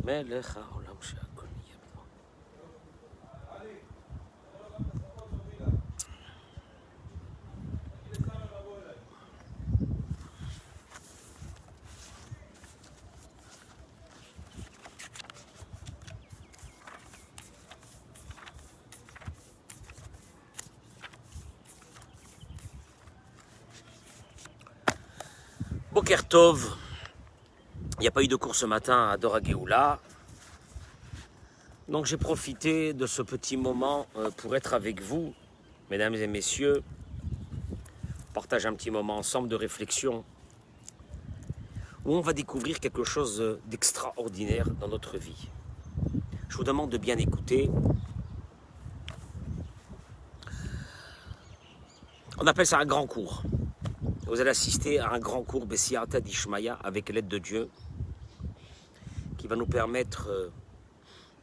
מלך העולם שהכל נהיה בו. Boker Tov. Il n'y a pas eu de cours ce matin à Dora Geoula. Donc j'ai profité de ce petit moment pour être avec vous, mesdames et messieurs. Partage un petit moment ensemble de réflexion où on va découvrir quelque chose d'extraordinaire dans notre vie. Je vous demande de bien écouter. On appelle ça un grand cours. Vous allez assister à un grand cours Bessiata d'Ishmaïa avec l'aide de Dieu qui va nous permettre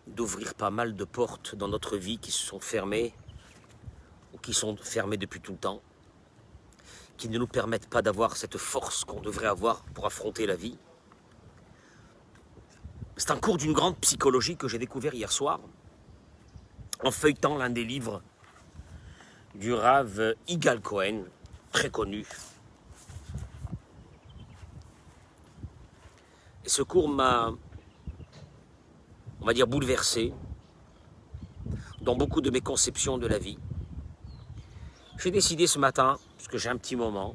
d'ouvrir pas mal de portes dans notre vie qui se sont fermées ou qui sont fermées depuis tout le temps, qui ne nous permettent pas d'avoir cette force qu'on devrait avoir pour affronter la vie. C'est un cours d'une grande psychologie que j'ai découvert hier soir en feuilletant l'un des livres du Rav Yigal Cohen, très connu. Et ce cours m'a, on va dire, bouleversé dans beaucoup de mes conceptions de la vie. J'ai décidé ce matin, puisque j'ai un petit moment,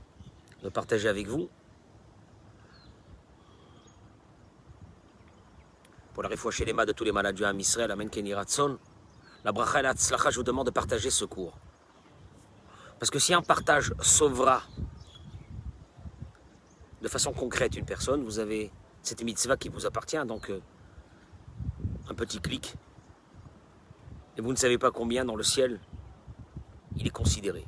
de partager avec vous. Pour la réfouacher les mains de tous les malades du Ham Israël, Amen Keni Ratson, la bracha et la tzlacha, je vous demande de partager ce cours. Parce que si un partage sauvera de façon concrète une personne, vous avez cette mitzvah qui vous appartient, donc un petit clic. Et vous ne savez pas combien dans le ciel il est considéré.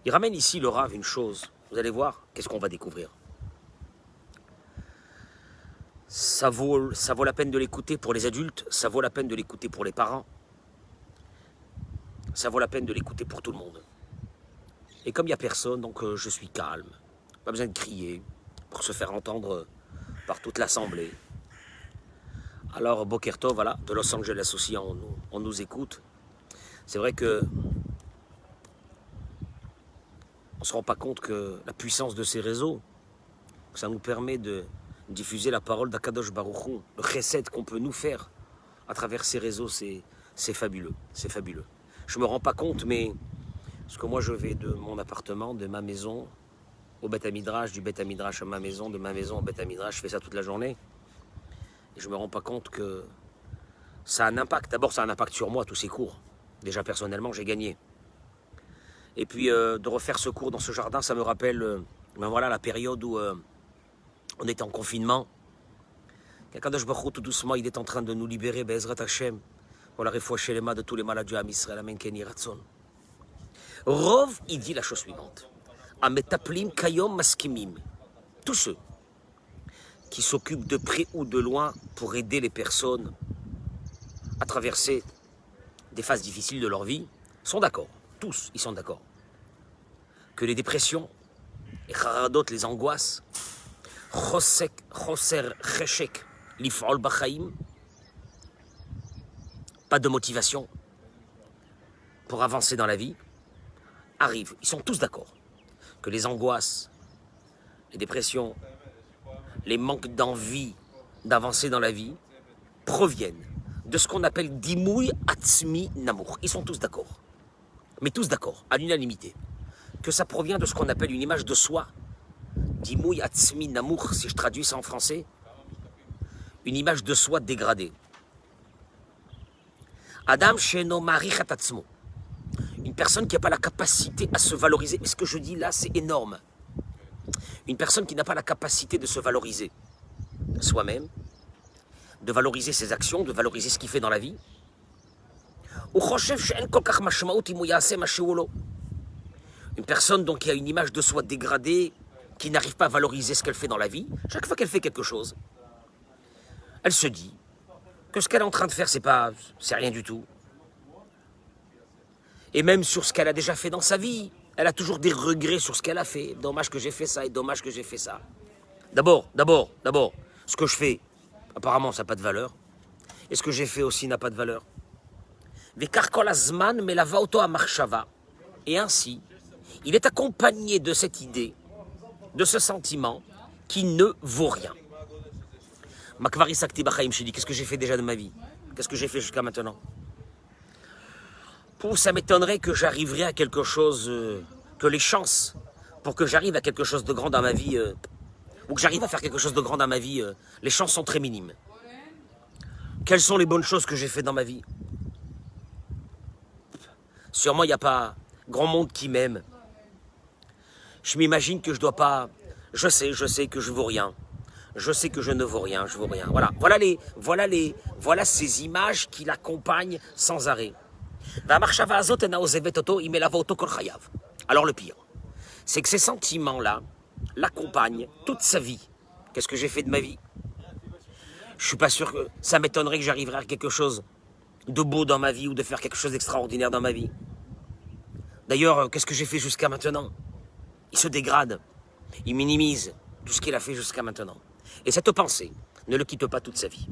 Il ramène ici le Rav une chose. Vous allez voir, qu'est-ce qu'on va découvrir. Ça vaut la peine de l'écouter pour les adultes, ça vaut la peine de l'écouter pour les parents. Ça vaut la peine de l'écouter pour tout le monde. Et comme il n'y a personne, donc je suis calme. Pas besoin de crier pour se faire entendre par toute l'assemblée. Alors, Boker Tov, voilà, de Los Angeles aussi, on nous écoute. C'est vrai que on ne se rend pas compte que la puissance de ces réseaux, ça nous permet de diffuser la parole d'Akadosh Baruch Hu, le chesed qu'on peut nous faire à travers ces réseaux, c'est fabuleux, c'est fabuleux. Je ne me rends pas compte, mais parce que moi je vais de mon appartement, de ma maison au Beth Midrash, du Beth Midrash à ma maison, de ma maison au Beth Midrash, je fais ça toute la journée. Et je ne me rends pas compte que ça a un impact. D'abord, ça a un impact sur moi, tous ces cours. Déjà, personnellement, j'ai gagné. Et puis, de refaire ce cours dans ce jardin, ça me rappelle ben voilà, la période où on était en confinement. Qu'Akadosh Baruch Hu, tout doucement, il est en train de nous libérer, Be'ezrat Hashem, pour la réfouacher les mains de tous les malades du Ham Israël, Amen Keni Ratson. Rov, il dit la chose suivante. Ametaplim kayom maskimim. Tous ceux qui s'occupent de près ou de loin pour aider les personnes à traverser des phases difficiles de leur vie sont d'accord. Tous, ils sont d'accord. Que les dépressions, les charadot, les angoisses, choser cheshek, lif'ol b'chaim, pas de motivation pour avancer dans la vie, arrivent. Ils sont tous d'accord. Que les angoisses, les dépressions, les manques d'envie d'avancer dans la vie proviennent de ce qu'on appelle Dimouy Atzmi Namour. Ils sont tous d'accord. Mais tous d'accord, à l'unanimité. Que ça provient de ce qu'on appelle une image de soi. Dimouy Atzmi Namour, si je traduis ça en français. Une image de soi dégradée. Adam Sheno Marichat Atzmo. Une personne qui n'a pas la capacité à se valoriser. Mais ce que je dis là, c'est énorme. Une personne qui n'a pas la capacité de se valoriser soi-même, de valoriser ses actions, de valoriser ce qu'il fait dans la vie. Une personne donc qui a une image de soi dégradée, qui n'arrive pas à valoriser ce qu'elle fait dans la vie, chaque fois qu'elle fait quelque chose, elle se dit que ce qu'elle est en train de faire, c'est rien du tout. Et même sur ce qu'elle a déjà fait dans sa vie, elle a toujours des regrets sur ce qu'elle a fait. Dommage que j'ai fait ça et dommage que j'ai fait ça. D'abord, ce que je fais, Apparemment, ça n'a pas de valeur. Et ce que j'ai fait aussi n'a pas de valeur. Vekar kol hazman melava oto hamachshava. Et ainsi, il est accompagné de cette idée, de ce sentiment qui ne vaut rien. Makvari sakti bachaim sheli, qu'est-ce que j'ai fait déjà de ma vie? Qu'est-ce que j'ai fait jusqu'à maintenant? Ça m'étonnerait que j'arriverais à quelque chose, que les chances pour que j'arrive à quelque chose de grand dans ma vie, ou que j'arrive à faire quelque chose de grand dans ma vie, les chances sont très minimes. Quelles sont les bonnes choses que j'ai fait dans ma vie? Sûrement, il n'y a pas grand monde qui m'aime. Je m'imagine que je dois pas... Je sais que je vaux rien. Je sais que je ne vaux rien, je vaux rien. Voilà ces images qui l'accompagnent sans arrêt. Alors le pire, c'est que ces sentiments-là l'accompagnent toute sa vie. Qu'est-ce que j'ai fait de ma vie? Je suis pas sûr que... Ça m'étonnerait que j'arriverais à quelque chose de beau dans ma vie ou de faire quelque chose d'extraordinaire dans ma vie. D'ailleurs, qu'est-ce que j'ai fait jusqu'à maintenant? Il se dégrade, il minimise tout ce qu'il a fait jusqu'à maintenant. Et cette pensée ne le quitte pas toute sa vie.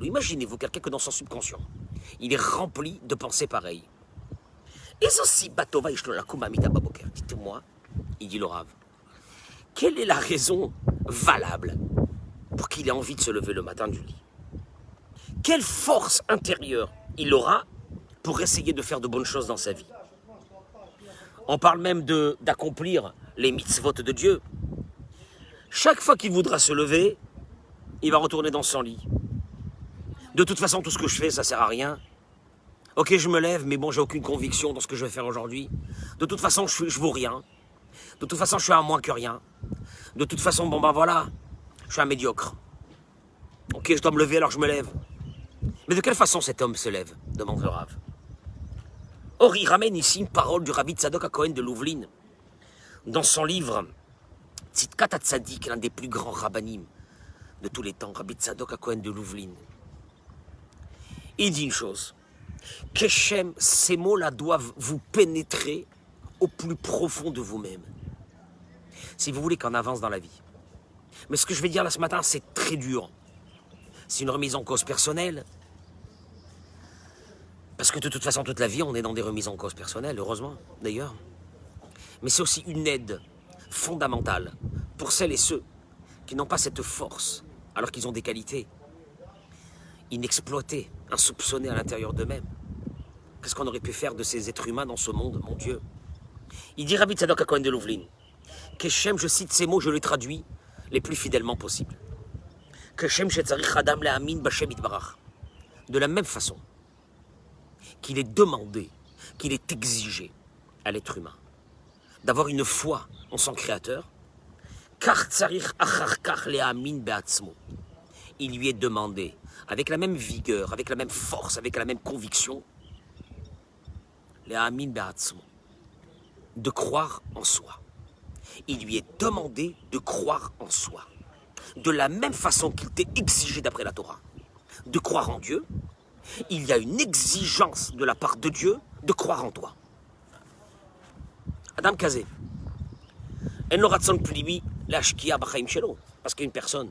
Imaginez-vous quelqu'un que dans son subconscient, il est rempli de pensées pareilles. Dites-moi, il dit le Rav, quelle est la raison valable pour qu'il ait envie de se lever le matin du lit? Quelle force intérieure il aura pour essayer de faire de bonnes choses dans sa vie? On parle même d'accomplir les mitzvot de Dieu. Chaque fois qu'il voudra se lever, il va retourner dans son lit. De toute façon, tout ce que je fais, ça sert à rien. Ok, je me lève, mais bon, j'ai aucune conviction dans ce que je vais faire aujourd'hui. De toute façon, je vaux rien. De toute façon, je suis à moins que rien. De toute façon, bon ben voilà, je suis un médiocre. Ok, je dois me lever, alors je me lève. Mais de quelle façon cet homme se lève? Demande le Rav. Or, il ramène ici une parole du Rabbi Tzadok HaKohen de Louvrine. Dans son livre, Tzidkat HaTzadik, l'un des plus grands rabbanim de tous les temps, Rabbi Tzadok HaKohen de Louvrine. Il dit une chose. Keshem, ces mots-là doivent vous pénétrer au plus profond de vous-même. Si vous voulez qu'on avance dans la vie. Mais ce que je vais dire là ce matin, c'est très dur. C'est une remise en cause personnelle. Parce que de toute façon, toute la vie, on est dans des remises en cause personnelles, heureusement, d'ailleurs. Mais c'est aussi une aide fondamentale pour celles et ceux qui n'ont pas cette force, alors qu'ils ont des qualités inexploitées, insoupçonnées à l'intérieur d'eux-mêmes. Qu'est-ce qu'on aurait pu faire de ces êtres humains dans ce monde, mon Dieu? Il dit Rabbi Tzadok HaKohen de Louvrine, Keshem, je cite ces mots, je les traduis les plus fidèlement possible. Keshem shetzarich adam le'amin b'Hashem yitbarach. De la même façon qu'il est demandé, qu'il est exigé à l'être humain d'avoir une foi en son Créateur, car tzarich achar kach le'amin be'atzmo. Il lui est demandé, avec la même vigueur, avec la même force, avec la même conviction, le'amin be'atzmo, de croire en soi. Il lui est demandé de croire en soi. De la même façon qu'il t'est exigé d'après la Torah de croire en Dieu, il y a une exigence de la part de Dieu de croire en toi. Adam Kazé, parce qu'une personne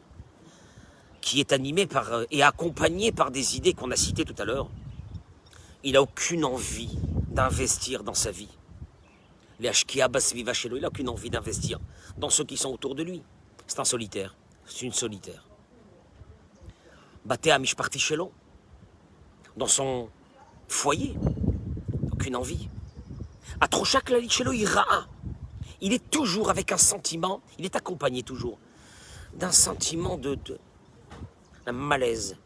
qui est animée par et accompagnée par des idées qu'on a citées tout à l'heure, il n'a aucune envie d'investir dans sa vie. Il n'a aucune envie d'investir dans ceux qui sont autour de lui. C'est un solitaire, c'est une solitaire. Batea mishparti shelo, dans son foyer, aucune envie. Atroshak lalit shelo ira'a. Il est toujours avec un sentiment, il est accompagné toujours d'un sentiment d'un malaise.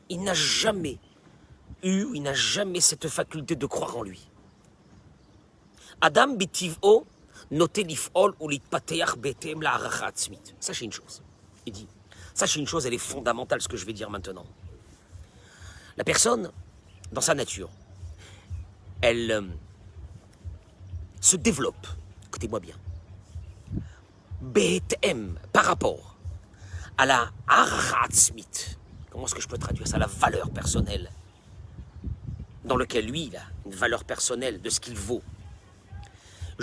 Il n'a jamais il n'a jamais cette faculté de croire en lui. Adam bitiv'o noté lif'ol ou litpateach betem la'aracha atzmit. Sachez une chose. Il dit, sachez une chose, elle est fondamentale, ce que je vais dire maintenant. La personne, dans sa nature, elle se développe, écoutez-moi bien, betem, par rapport à la aracha atzmit. Comment est-ce que je peux traduire ça? La valeur personnelle, dans lequel lui, il a une valeur personnelle de ce qu'il vaut.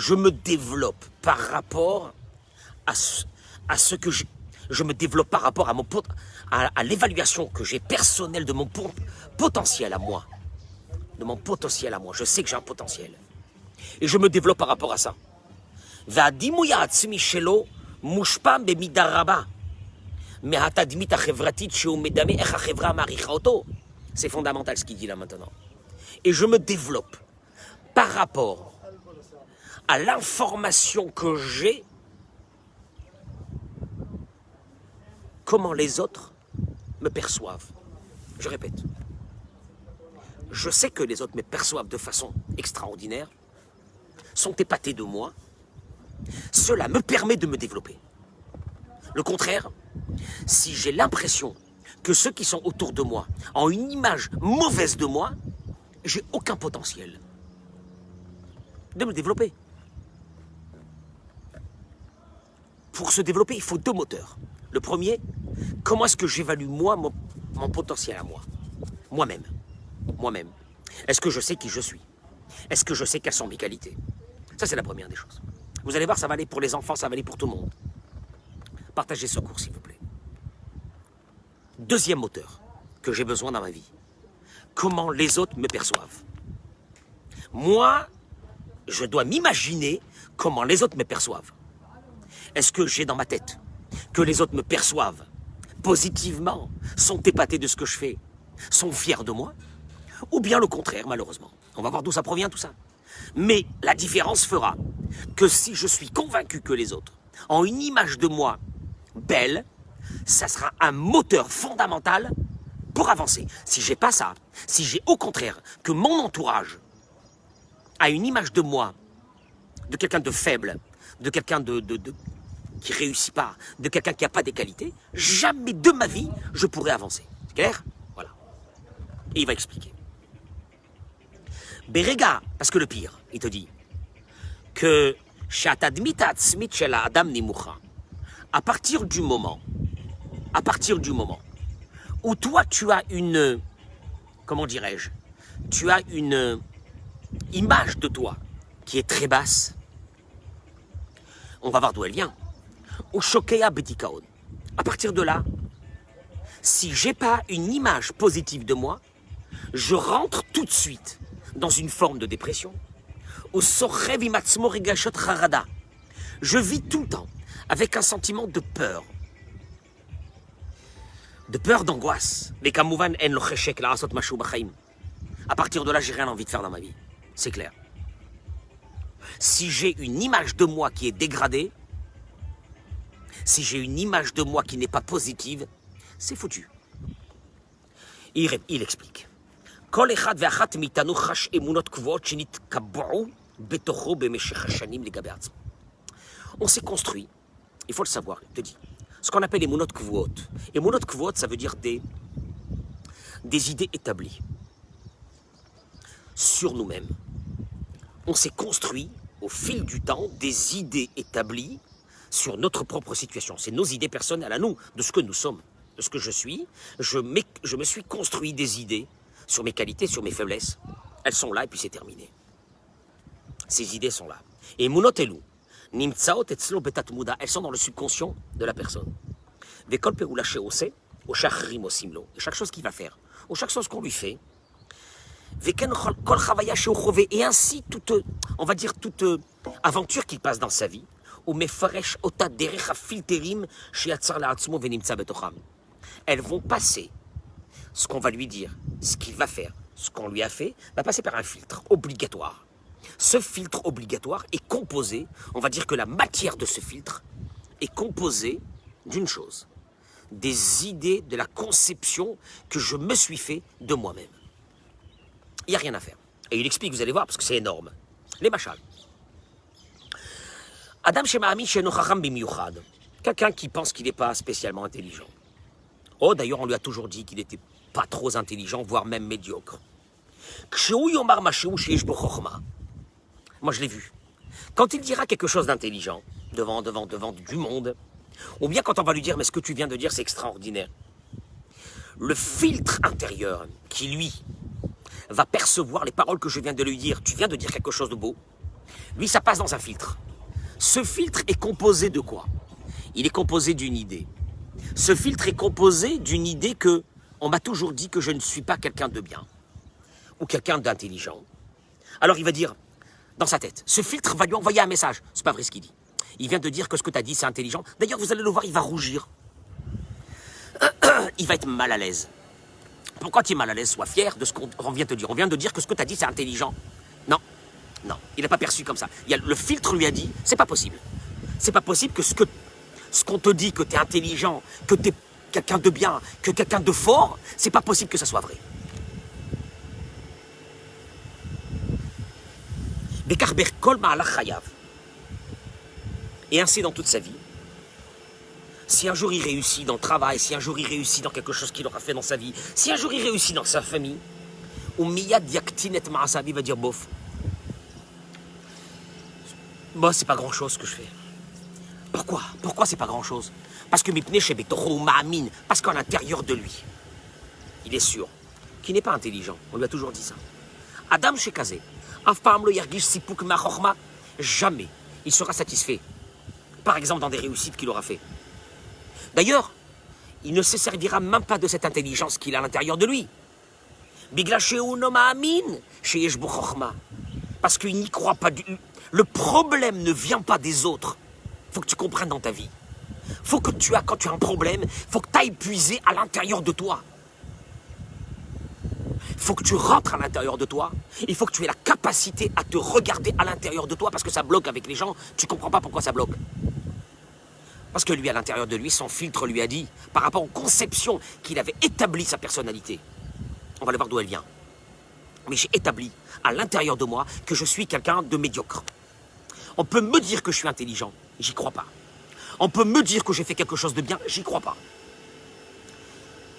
je me développe par rapport à ce que je me développe par rapport à l'évaluation que j'ai personnelle de mon potentiel à moi. De mon potentiel à moi. Je sais que j'ai un potentiel. Et je me développe par rapport à ça. C'est fondamental ce qu'il dit là maintenant. Et je me développe par rapport à l'information que j'ai, comment les autres me perçoivent. Je répète. Je sais que les autres me perçoivent de façon extraordinaire, sont épatés de moi. Cela me permet de me développer. Le contraire, si j'ai l'impression que ceux qui sont autour de moi ont une image mauvaise de moi, j'ai aucun potentiel de me développer. Pour se développer, il faut deux moteurs. Le premier, comment est-ce que j'évalue moi mon potentiel à moi, moi-même. Moi-même. Est-ce que je sais qui je suis? Est-ce que je sais quelles sont mes qualités? Ça, c'est la première des choses. Vous allez voir, ça va aller pour les enfants, ça va aller pour tout le monde. Partagez ce cours, s'il vous plaît. Deuxième moteur que j'ai besoin dans ma vie. Comment les autres me perçoivent. Moi, je dois m'imaginer comment les autres me perçoivent. Est-ce que j'ai dans ma tête que les autres me perçoivent positivement, sont épatés de ce que je fais, sont fiers de moi? Ou bien le contraire, malheureusement. On va voir d'où ça provient, tout ça. Mais la différence fera que si je suis convaincu que les autres ont une image de moi belle, ça sera un moteur fondamental pour avancer. Si j'ai pas ça, si j'ai au contraire que mon entourage a une image de moi, de quelqu'un de faible, de quelqu'un qui réussit pas, de quelqu'un qui n'a pas des qualités, jamais de ma vie je pourrai avancer. C'est clair? Voilà. Et il va expliquer. Berega, parce que le pire, il te dit que à partir du moment où toi tu as une, comment dirais-je, tu as une image de toi qui est très basse, on va voir d'où elle vient. À partir de là, si j'ai pas une image positive de moi, je rentre tout de suite dans une forme de dépression. Je vis tout le temps avec un sentiment de peur. De peur, d'angoisse. À partir de là, j'ai rien envie de faire dans ma vie. C'est clair. Si j'ai une image de moi qui est dégradée, si j'ai une image de moi qui n'est pas positive, c'est foutu. Il explique. On s'est construit, il faut le savoir, il te dit, ce qu'on appelle les munot kvuot. Et munot kvuot, ça veut dire des idées établies sur nous-mêmes. On s'est construit au fil du temps des idées établies sur notre propre situation. C'est nos idées personnelles à nous, de ce que nous sommes, de ce que je suis. Je me suis construit des idées sur mes qualités, sur mes faiblesses. Elles sont là et puis c'est terminé. Ces idées sont là. Et munot elou, nimtsaot etzlo betat muda, elles sont dans le subconscient de la personne. Vekol peroula sheose, au shachrim osimlo. Et chaque chose qu'il va faire, ou chaque chose qu'on lui fait, et ainsi toute, on va dire toute aventure qu'il passe dans sa vie, elles vont passer, ce qu'on va lui dire, ce qu'il va faire, ce qu'on lui a fait, va passer par un filtre obligatoire. Ce filtre obligatoire est composé, on va dire que la matière de ce filtre est composée d'une chose, des idées, de la conception que je me suis fait de moi-même. Il n'y a rien à faire. Et il explique, vous allez voir, parce que c'est énorme. Les machals. Adam Shema'ami Shenochacham Bimiyuchad. Quelqu'un qui pense qu'il n'est pas spécialement intelligent. Oh, d'ailleurs, on lui a toujours dit qu'il n'était pas trop intelligent, voire même médiocre. Moi, je l'ai vu. Quand il dira quelque chose d'intelligent, devant du monde, ou bien quand on va lui dire, mais ce que tu viens de dire, c'est extraordinaire. Le filtre intérieur qui, lui, va percevoir les paroles que je viens de lui dire. Tu viens de dire quelque chose de beau. Lui, ça passe dans un filtre. Ce filtre est composé de quoi? Il est composé d'une idée. Ce filtre est composé d'une idée que on m'a toujours dit que je ne suis pas quelqu'un de bien ou quelqu'un d'intelligent. Alors il va dire, dans sa tête, ce filtre va lui envoyer un message. C'est pas vrai ce qu'il dit. Il vient de dire que ce que tu as dit, c'est intelligent. D'ailleurs, vous allez le voir, il va rougir. Il va être mal à l'aise. Pourquoi tu es mal à l'aise? Sois fier de ce qu'on vient de te dire. On vient de dire que ce que tu as dit, c'est intelligent. Non, non, il n'a pas perçu comme ça. Le filtre lui a dit, c'est pas possible. C'est pas possible que ce qu'on te dit, que tu es intelligent, que tu es quelqu'un de bien, que quelqu'un de fort, c'est pas possible que ça soit vrai. Et ainsi dans toute sa vie. Si un jour il réussit dans le travail, si un jour il réussit dans quelque chose qu'il aura fait dans sa vie, si un jour il réussit dans sa famille, ou miyad yaktinet ma'asabi va dire bof. Moi, c'est pas grand chose que je fais. Pourquoi? Pourquoi c'est pas grand chose? Parce que mipne shebetoro ma'amin, parce qu'à l'intérieur de lui, il est sûr qu'il n'est pas intelligent. On lui a toujours dit ça. Adam shekazé, afpam lo yargish sipuk ma'chorma, jamais il sera satisfait. Par exemple, dans des réussites qu'il aura fait. D'ailleurs, il ne se servira même pas de cette intelligence qu'il a à l'intérieur de lui. Parce qu'il n'y croit pas. Le problème ne vient pas des autres. Il faut que tu comprennes dans ta vie. Faut que quand tu as un problème, il faut que tu ailles puiser à l'intérieur de toi. Il faut que tu rentres à l'intérieur de toi. Il faut que tu aies la capacité à te regarder à l'intérieur de toi parce que ça bloque avec les gens. Tu ne comprends pas pourquoi ça bloque. Parce que lui, à l'intérieur de lui, son filtre lui a dit, par rapport aux conceptions qu'il avait établi sa personnalité, on va aller voir d'où elle vient. Mais j'ai établi à l'intérieur de moi que je suis quelqu'un de médiocre. On peut me dire que je suis intelligent, j'y crois pas. On peut me dire que j'ai fait quelque chose de bien, j'y crois pas.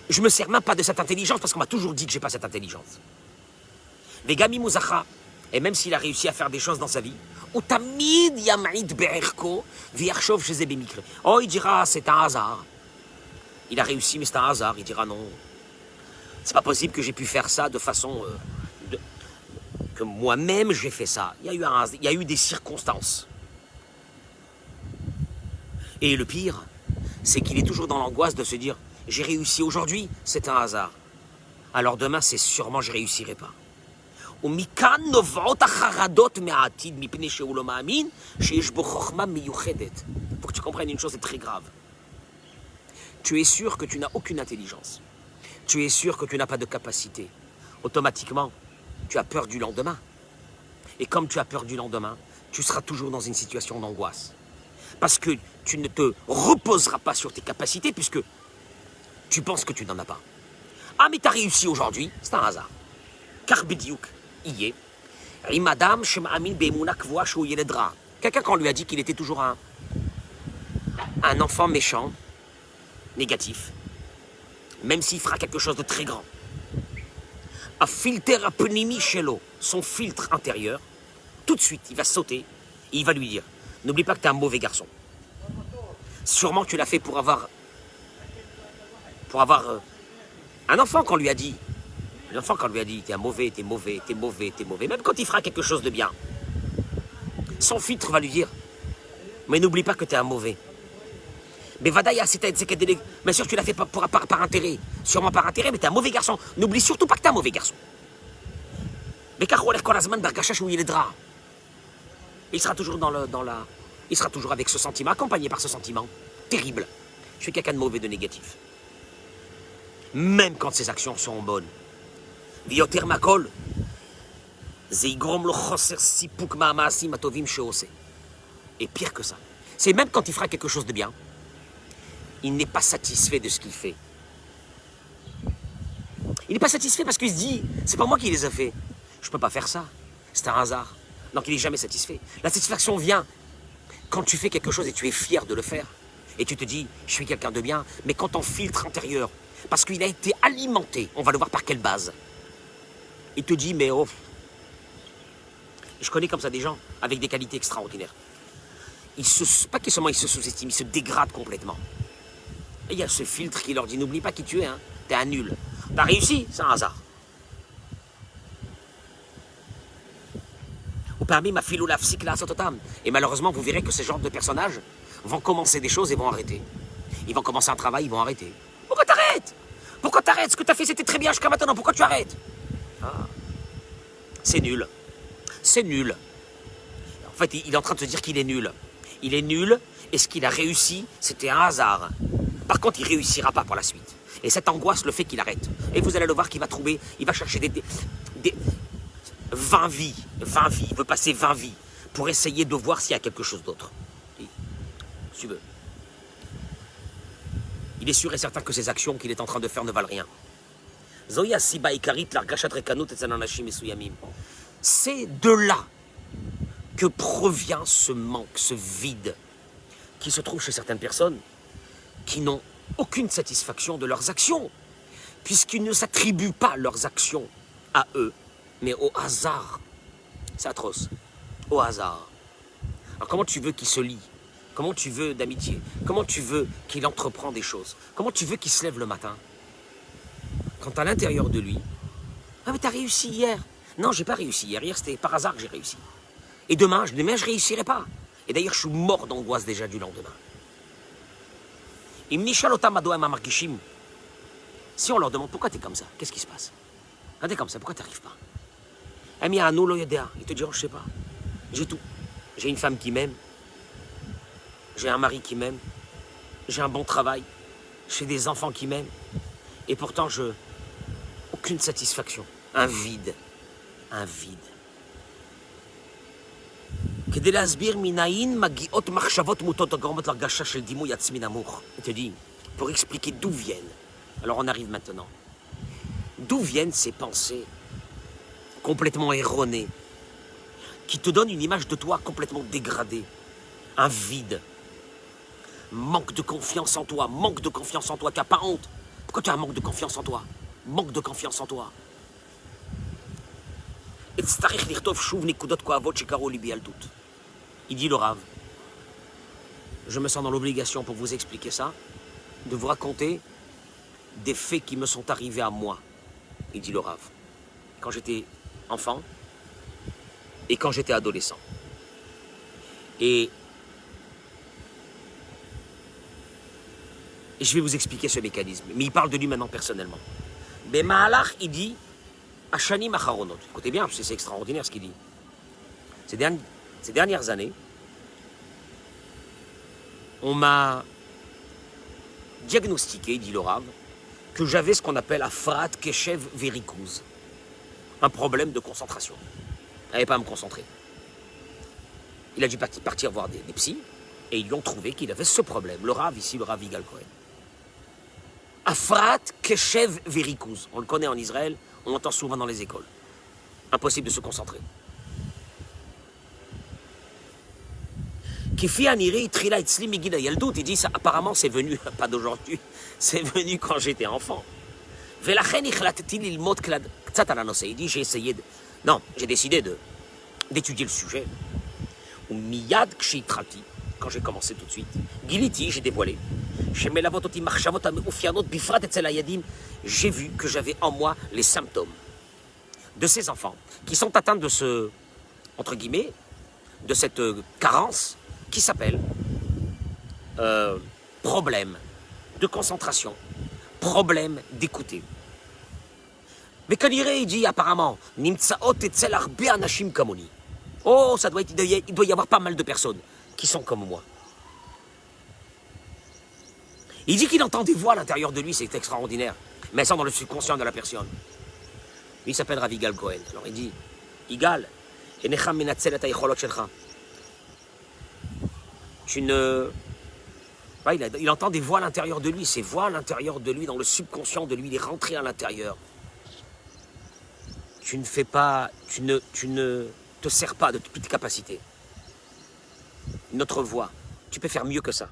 Je me sers même pas de cette intelligence parce qu'on m'a toujours dit que j'ai pas cette intelligence. Vegami Muzacha, et même s'il a réussi à faire des choses dans sa vie, oh, il dira, c'est un hasard. Il a réussi, mais c'est un hasard. Il dira, non, c'est pas possible que j'ai pu faire ça de façon... que moi-même, j'ai fait ça. Il y a eu des circonstances. Et le pire, c'est qu'il est toujours dans l'angoisse de se dire, j'ai réussi aujourd'hui, c'est un hasard. Alors demain, c'est sûrement, je réussirai pas. Faut que tu comprennes une chose, c'est très grave. Tu es sûr que tu n'as aucune intelligence. Tu es sûr que tu n'as pas de capacité. Automatiquement, tu as peur du lendemain. Et comme tu as peur du lendemain, tu seras toujours dans une situation d'angoisse. Parce que tu ne te reposeras pas sur tes capacités puisque tu penses que tu n'en as pas. Ah, mais tu as réussi aujourd'hui, c'est un hasard. Car bidiouk. Quelqu'un qu'on lui a dit qu'il était toujours un enfant méchant, négatif, même s'il fera quelque chose de très grand. A filter apenimi shelo, son filtre intérieur, tout de suite, il va sauter et il va lui dire, n'oublie pas que tu es un mauvais garçon. Sûrement tu l'as fait pour avoir un enfant qu'on lui a dit. L'enfant, quand on lui a dit, t'es un mauvais, t'es mauvais, t'es mauvais, t'es mauvais, même quand il fera quelque chose de bien, son filtre va lui dire, mais n'oublie pas que t'es un mauvais. Mais Vadaïa, bien sûr, tu l'as fait par intérêt, sûrement par intérêt, mais t'es un mauvais garçon. N'oublie surtout pas que t'es un mauvais garçon. Mais il sera toujours il sera toujours avec ce sentiment, accompagné par ce sentiment terrible. Je suis quelqu'un de mauvais, de négatif. Même quand ses actions sont bonnes. ויותר מהכל, זה יגרום לו חוסר סיפוק מהמעשים הטובים שעושה. Et pire que ça, c'est même quand il fera quelque chose de bien, il n'est pas satisfait de ce qu'il fait. Il n'est pas satisfait parce qu'il se dit, c'est pas moi qui les ai fait. Je peux pas faire ça. C'est un hasard. Donc il n'est jamais satisfait. La satisfaction vient quand tu fais quelque chose et tu es fier de le faire. Et tu te dis, je suis quelqu'un de bien, mais quand ton filtre intérieur, parce qu'il a été alimenté, on va le voir par quelle base. Il te dit, mais oh, je connais comme ça des gens avec des qualités extraordinaires. Pas que seulement ils se sous-estiment, ils se dégradent complètement. Et il y a ce filtre qui leur dit, n'oublie pas qui tu es, hein, t'es un nul. T'as réussi, c'est un hasard. Ou Et malheureusement, vous verrez que ce genre de personnages vont commencer des choses et vont arrêter. Ils vont commencer un travail, ils vont arrêter. Pourquoi t'arrêtes? Pourquoi t'arrêtes? Ce que t'as fait, c'était très bien jusqu'à maintenant. Pourquoi tu arrêtes? Ah. C'est nul. C'est nul. En fait, il est en train de te dire qu'il est nul. Il est nul, et ce qu'il a réussi, c'était un hasard. Par contre, il ne réussira pas pour la suite. Et cette angoisse le fait qu'il arrête. Et vous allez le voir qu'il va trouver, il va chercher des 20 vies. 20 vies. Il veut passer 20 vies pour essayer de voir s'il y a quelque chose d'autre. Si tu veux. Il est sûr et certain que ces actions qu'il est en train de faire ne valent rien. C'est de là que provient ce manque, ce vide qui se trouve chez certaines personnes qui n'ont aucune satisfaction de leurs actions, puisqu'ils ne s'attribuent pas leurs actions à eux, mais au hasard. C'est atroce. Au hasard. Alors comment tu veux qu'il se lie? Comment tu veux d'amitié? Comment tu veux qu'il entreprend des choses? Comment tu veux qu'il se lève le matin? Quand à l'intérieur de lui, ah mais t'as réussi hier. Non, j'ai pas réussi hier. Hier, c'était par hasard que j'ai réussi. Et demain, je réussirai pas. Et d'ailleurs, je suis mort d'angoisse déjà du lendemain. Si on leur demande pourquoi tu es comme ça, qu'est-ce qui se passe? Ah, t'es comme ça, pourquoi tu n'arrives pas? Ils te diront, je sais pas. J'ai tout. J'ai une femme qui m'aime. J'ai un mari qui m'aime. J'ai un bon travail. J'ai des enfants qui m'aiment. Et pourtant, aucune satisfaction. Un vide. Un vide. Il te dit, pour expliquer d'où viennent. Alors on arrive maintenant. D'où viennent ces pensées complètement erronées qui te donnent une image de toi complètement dégradée, un vide, manque de confiance en toi, manque de confiance en toi, tu n'as pas honte. Pourquoi tu as un manque de confiance en toi? Manque de confiance en toi. Il dit le Rav, je me sens dans l'obligation pour vous expliquer ça, de vous raconter des faits qui me sont arrivés à moi, il dit le Rav, quand j'étais enfant et quand j'étais adolescent. Et je vais vous expliquer ce mécanisme, mais il parle de lui maintenant personnellement. Mais Mahalach, il dit, Ashani Macharonot. Écoutez bien, c'est extraordinaire ce qu'il dit. Ces dernières années, on m'a diagnostiqué, dit le Rav, que j'avais ce qu'on appelle Afrat Keshev Verikouz, un problème de concentration. Je n'arrivais pas à me concentrer. Il a dû partir voir des psys, et ils lui ont trouvé qu'il avait ce problème. Le Rav ici, le Rav Yigal Cohen. Afrat Keshev Verikouz. On le connaît en Israël, on l'entend souvent dans les écoles. Impossible de se concentrer. Il dit ça, apparemment c'est venu, pas d'aujourd'hui, c'est venu quand j'étais enfant. Il dit j'ai essayé de... Non, j'ai décidé d'étudier le sujet. Quand j'ai commencé tout de suite, j'ai dévoilé. J'ai vu que j'avais en moi les symptômes de ces enfants qui sont atteints de ce, entre guillemets, de cette carence qui s'appelle problème de concentration, problème d'écouter. Mais Kaniré, il dit apparemment, oh, il doit y avoir pas mal de personnes qui sont comme moi. Il dit qu'il entend des voix à l'intérieur de lui, c'est extraordinaire. Mais ça dans le subconscient de la personne. Lui, il s'appelle Rav Yigal Cohen. Alors il dit, Yigal, tu ne... Ouais, il entend des voix à l'intérieur de lui. Ces voix à l'intérieur de lui, dans le subconscient de lui, il est rentré à l'intérieur. Tu ne fais pas... Tu ne te sers pas de toutes tes capacités. Notre voix, tu peux faire mieux que ça.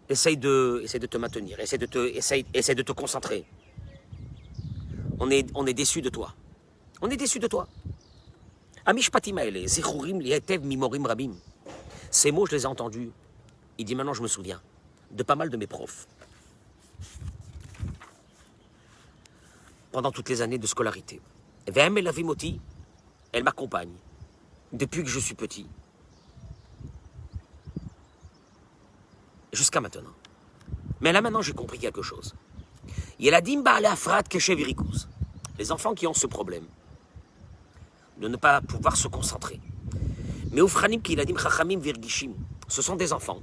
Essaye de te maintenir, essaye de te concentrer. On est déçu de toi. On est déçu de toi. Ces mots, je les ai entendus. Il dit maintenant, je me souviens de pas mal de mes profs. Pendant toutes les années de scolarité. Elle m'accompagne. depuis que je suis petit, jusqu'à maintenant. Mais là maintenant j'ai compris quelque chose. Yeladim ba'alei afrat keshev virikus. Les enfants qui ont ce problème de ne pas pouvoir se concentrer. Mais ufranim ki yeladim chachamim virgishim. Ce sont des enfants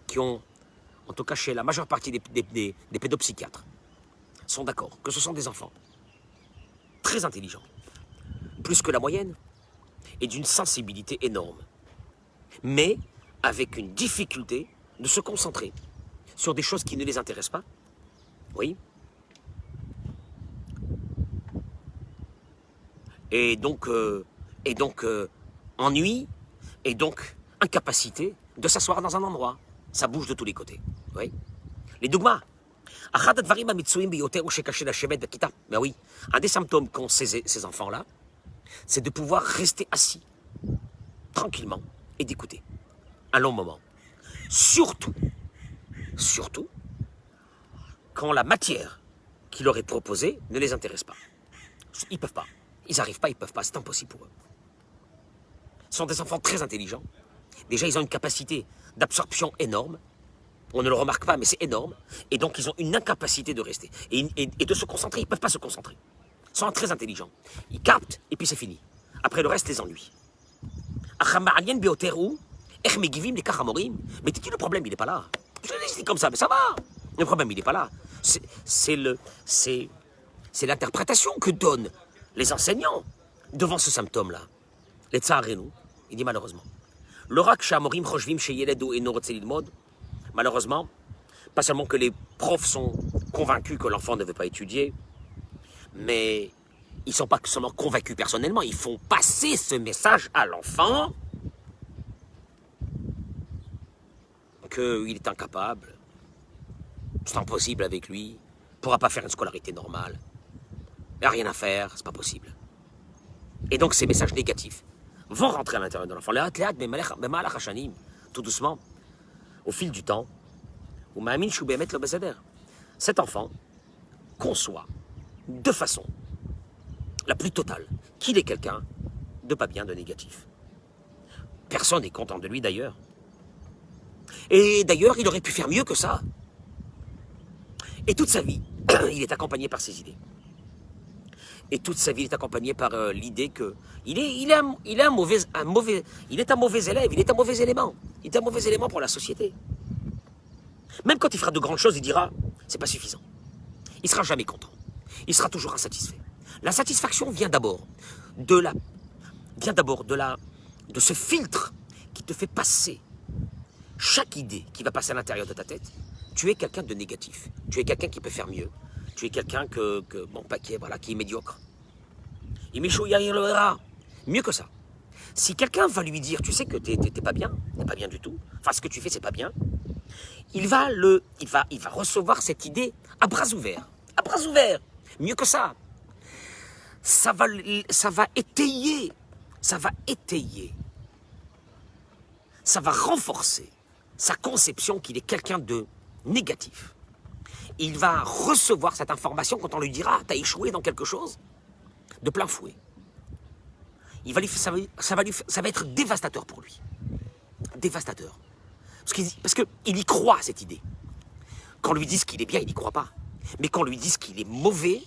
qui ont, en tout cas chez la majeure partie des pédopsychiatres, sont d'accord que ce sont des enfants très intelligents, plus que la moyenne, et d'une sensibilité énorme, mais avec une difficulté de se concentrer sur des choses qui ne les intéressent pas. Oui. Et donc ennui, et donc incapacité de s'asseoir dans un endroit. Ça bouge de tous les côtés. Oui. Les dogmas. Mais oui, un des symptômes qu'ont ces enfants-là, c'est de pouvoir rester assis, tranquillement, et d'écouter un long moment. Surtout, quand la matière qui leur est proposée ne les intéresse pas. Ils ne peuvent pas. Ils n'arrivent pas, ils ne peuvent pas. C'est impossible pour eux. Ce sont des enfants très intelligents. Déjà, ils ont une capacité d'absorption énorme. On ne le remarque pas, mais c'est énorme. Et donc, ils ont une incapacité de rester. Et de se concentrer, ils ne peuvent pas se concentrer. Ils sont très intelligents. Ils captent, et puis c'est fini. Après, le reste les ennuie. Mais tu dis, le problème, il n'est pas là. Je le dis comme ça, mais ça va. Le problème, il n'est pas là. C'est l'interprétation que donnent les enseignants devant ce symptôme-là. Les tsarenu, il dit malheureusement. Malheureusement, pas seulement que les profs sont convaincus que l'enfant ne veut pas étudier, mais ils ne sont pas seulement convaincus personnellement, ils font passer ce message à l'enfant qu'il est incapable, c'est impossible avec lui, il ne pourra pas faire une scolarité normale, il n'y a rien à faire, c'est pas possible. Et donc ces messages négatifs vont rentrer à l'intérieur de l'enfant. Tout doucement, au fil du temps, cet enfant conçoit de façon la plus totale qu'il est quelqu'un de pas bien, de négatif. Personne n'est content de lui d'ailleurs. Et d'ailleurs, il aurait pu faire mieux que ça. Et toute sa vie, il est accompagné par ses idées. Et toute sa vie, il est accompagné par l'idée que il est un mauvais élève, il est un mauvais élément. Il est un mauvais élément pour la société. Même quand il fera de grandes choses, il dira, c'est pas suffisant. Il sera jamais content. Il sera toujours insatisfait. L'insatisfaction vient d'abord de ce filtre qui te fait passer chaque idée qui va passer à l'intérieur de ta tête. Tu es quelqu'un de négatif. Tu es quelqu'un qui peut faire mieux. Tu es quelqu'un qui est médiocre. Il m'échouillera. Mieux que ça. Si quelqu'un va lui dire, tu sais que t'es pas bien du tout, enfin ce que tu fais c'est pas bien, il va recevoir cette idée à bras ouverts. À bras ouverts. Mieux que ça. Ça va étayer. Ça va renforcer sa conception qu'il est quelqu'un de négatif. Il va recevoir cette information quand on lui dira « t'as échoué dans quelque chose ?» de plein fouet. Ça va être dévastateur pour lui. Dévastateur. Parce qu'il y croit, cette idée. Quand on lui dit qu'il est bien, il n'y croit pas. Mais quand on lui dit qu'il est mauvais,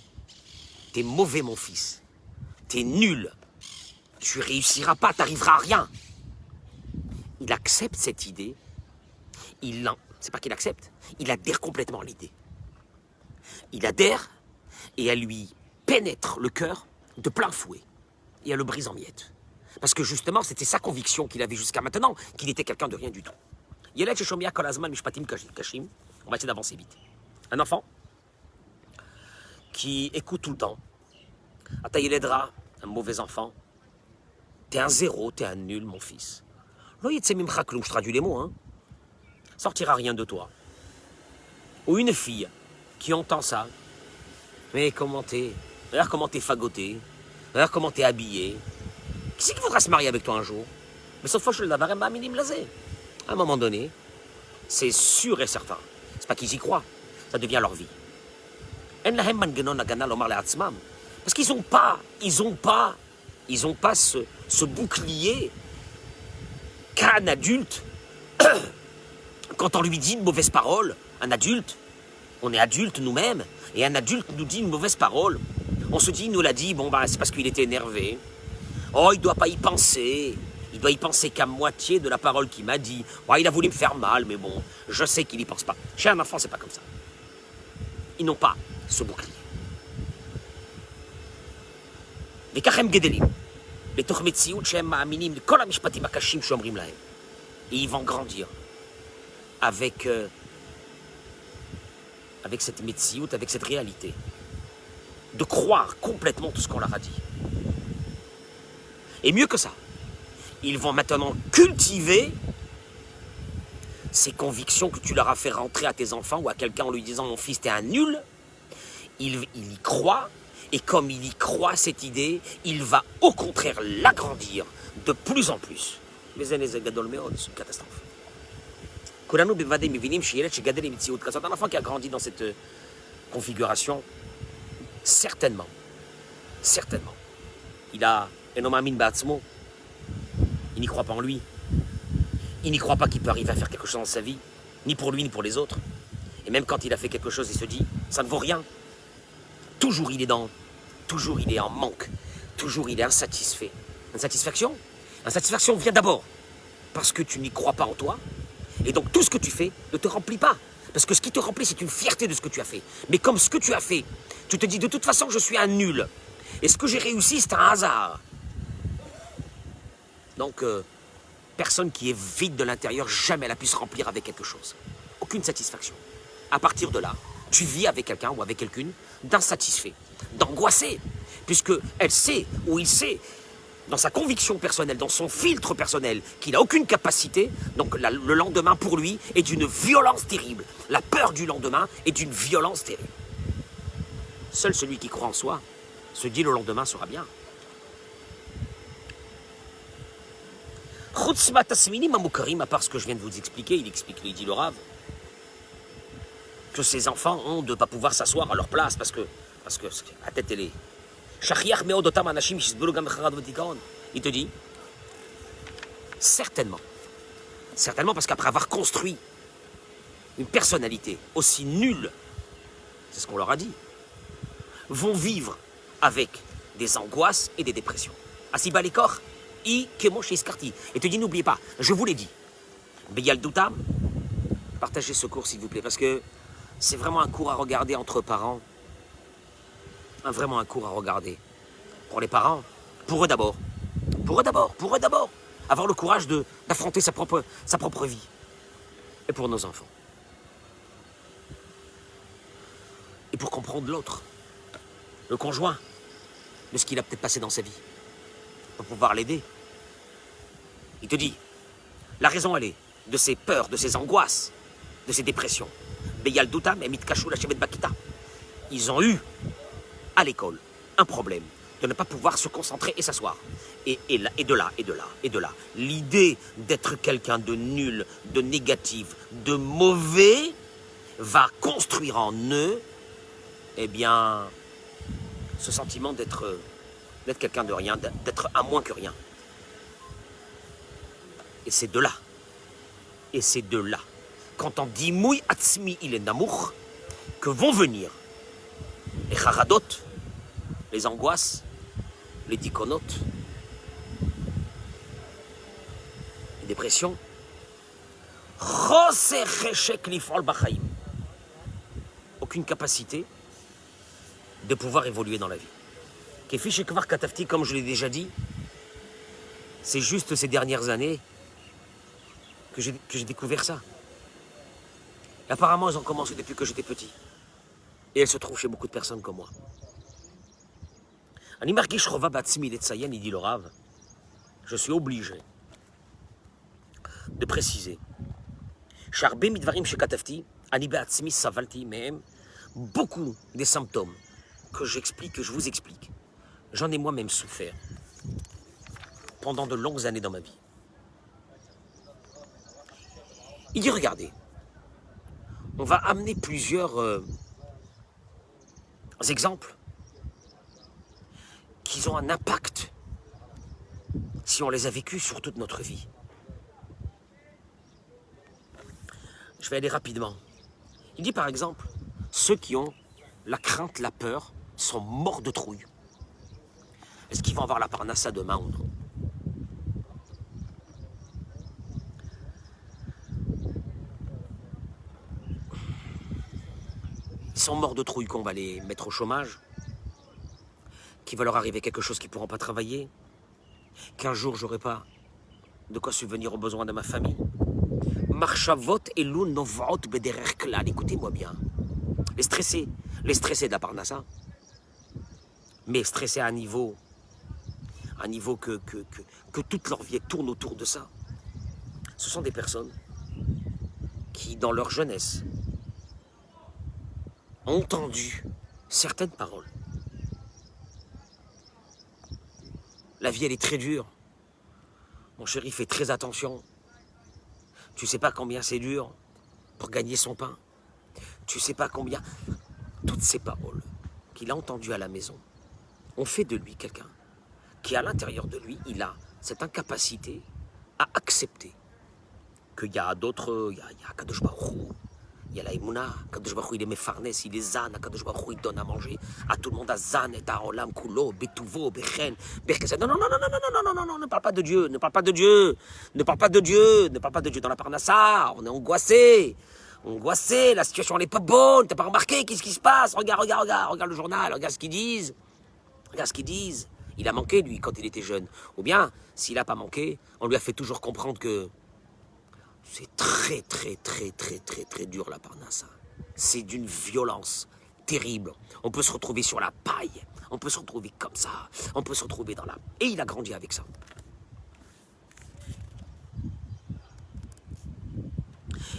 t'es mauvais mon fils. T'es nul. Tu réussiras pas, t'arriveras à rien. Il accepte cette idée. C'est pas qu'il accepte, il adhère complètement à l'idée. Il adhère et elle lui pénètre le cœur de plein fouet. Et elle le brise en miettes. Parce que justement, c'était sa conviction qu'il avait jusqu'à maintenant, qu'il était quelqu'un de rien du tout. On va essayer d'avancer vite. Un enfant qui écoute tout le temps. Ataïledra, un mauvais enfant. T'es un zéro, t'es un nul, mon fils. Je traduis les mots, hein. Sortira rien de toi. Ou une fille qui entend ça. Mais comment t'es? Regarde comment t'es fagoté. Regarde comment t'es habillé. Qui c'est qui voudra se marier avec toi un jour? Mais sauf que je l'avais pas minim blasé. À un moment donné, c'est sûr et certain. C'est pas qu'ils y croient. Ça devient leur vie. Parce qu'ils ont pas Ils n'ont pas ce bouclier qu'a un adulte quand on lui dit une mauvaise parole. Un adulte, on est adulte nous-mêmes, et un adulte nous dit une mauvaise parole. On se dit, il nous l'a dit, bon, bah, c'est parce qu'il était énervé. Oh, il ne doit pas y penser. Il doit y penser qu'à moitié de la parole qu'il m'a dit. Oh, il a voulu me faire mal, mais bon, je sais qu'il n'y pense pas. Chez un enfant, c'est pas comme ça. Ils n'ont pas ce bouclier. Les kachem gedelim, les tochmetsiout shem ma'aminim, les kol hamishpatim akashim shomrim lahem. Et ils vont grandir avec cette metsiout, avec cette réalité, de croire complètement tout ce qu'on leur a dit. Et mieux que ça, ils vont maintenant cultiver ces convictions que tu leur as fait rentrer à tes enfants ou à quelqu'un en lui disant « mon fils, t'es un nul », il y croit, et comme il y croit cette idée, il va au contraire l'agrandir de plus en plus. Mais c'est une catastrophe. Un enfant qui a grandi dans cette configuration, certainement, il a un homme batzmo, il n'y croit pas en lui, il n'y croit pas qu'il peut arriver à faire quelque chose dans sa vie, ni pour lui ni pour les autres. Et même quand il a fait quelque chose, il se dit, ça ne vaut rien. Toujours il est en manque, toujours il est insatisfait. Insatisfaction vient d'abord parce que tu n'y crois pas en toi, et donc tout ce que tu fais ne te remplit pas. Parce que ce qui te remplit, c'est une fierté de ce que tu as fait. Mais comme ce que tu as fait, tu te dis de toute façon je suis un nul. Et ce que j'ai réussi, c'est un hasard. Donc, personne qui est vide de l'intérieur, jamais elle a pu se remplir avec quelque chose. Aucune satisfaction. À partir de là, tu vis avec quelqu'un ou avec quelqu'une d'insatisfait, d'angoissé, puisque elle sait ou il sait, dans sa conviction personnelle, dans son filtre personnel, qu'il n'a aucune capacité, donc le lendemain pour lui est d'une violence terrible. La peur du lendemain est d'une violence terrible. Seul celui qui croit en soi se dit le lendemain sera bien. À part ce que je viens de vous expliquer, il explique, il dit le Rav, que ces enfants ont de ne pas pouvoir s'asseoir à leur place parce que la tête elle est. Il te dit, certainement parce qu'après avoir construit une personnalité aussi nulle, c'est ce qu'on leur a dit, vont vivre avec des angoisses et des dépressions. Asiba les corps. Et te dit, n'oubliez pas, je vous l'ai dit, Beyal Doutam, partagez ce cours s'il vous plaît, parce que c'est vraiment un cours à regarder entre parents, vraiment un cours à regarder. Pour les parents, pour eux d'abord, avoir le courage d'affronter sa propre vie, et pour nos enfants. Et pour comprendre l'autre, le conjoint, de ce qu'il a peut-être passé dans sa vie, pour pouvoir l'aider. Il te dit, la raison elle est de ses peurs, de ses angoisses, de ses dépressions. Beyal Doutam et Mitkachou la Chevet Bakita. Ils ont eu, à l'école, un problème de ne pas pouvoir se concentrer et s'asseoir. Et de là. L'idée d'être quelqu'un de nul, de négatif, de mauvais, va construire en eux, eh bien, ce sentiment d'être quelqu'un de rien, d'être un moins que rien. Et c'est de là, quand on dit Mouy Atzmi il est Namour, que vont venir les charadot, les angoisses, les dikonotes, les dépressions. Aucune capacité de pouvoir évoluer dans la vie. Kefiche Kvar Katafti, comme je l'ai déjà dit, c'est juste ces dernières années que j'ai découvert ça. Et apparemment, ils ont commencé depuis que j'étais petit. Et elles se trouvent chez beaucoup de personnes comme moi. Il dit le Rav, je suis obligé de préciser. Beaucoup des symptômes que je vous explique, j'en ai moi-même souffert pendant de longues années dans ma vie. Il dit, regardez, on va amener plusieurs exemples qui ont un impact si on les a vécues sur toute notre vie. Je vais aller rapidement. Il dit par exemple, ceux qui ont la crainte, la peur, sont morts de trouille. Est-ce qu'ils vont avoir la parnassa demain ou non? Ils sont morts de trouille qu'on va les mettre au chômage, qu'il va leur arriver quelque chose qu'ils ne pourront pas travailler, qu'un jour j'aurai pas de quoi subvenir aux besoins de ma famille. Marchavot et l'un novot bederer klal. Écoutez-moi bien. Les stressés de la parnassa, mais stressés à un niveau que toute leur vie tourne autour de ça. Ce sont des personnes qui, dans leur jeunesse, ont entendu certaines paroles. La vie, elle est très dure. Mon chéri, fais très attention. Tu sais pas combien c'est dur pour gagner son pain. Tu sais pas combien... Toutes ces paroles qu'il a entendues à la maison ont fait de lui quelqu'un qui, à l'intérieur de lui, il a cette incapacité à accepter qu'il y a d'autres... Il y a Kadosh Baruch Hu, il y a la Emouna, Kadosh Baruch Hu, il est mefarnes, il est zan, Kadosh Baruch Hu, il donne à manger à tout le monde, à zan, et à olam, kulo, betuvo, bechen, berkesed. Non, non, non, non, non, non, non, non, non, ne parle pas de Dieu, ne parle pas de Dieu, ne parle pas de Dieu, ne parle pas de Dieu dans la parnassa, on est angoissé, la situation elle n'est pas bonne, t'as pas remarqué, qu'est-ce qui se passe? Regarde le journal, regarde ce qu'ils disent, Il a manqué, lui, quand il était jeune. Ou bien, s'il n'a pas manqué, on lui a fait toujours comprendre que c'est très, très, très, très, très, très dur, la parnassa. C'est d'une violence terrible. On peut se retrouver sur la paille. On peut se retrouver comme ça. On peut se retrouver dans la... Et il a grandi avec ça.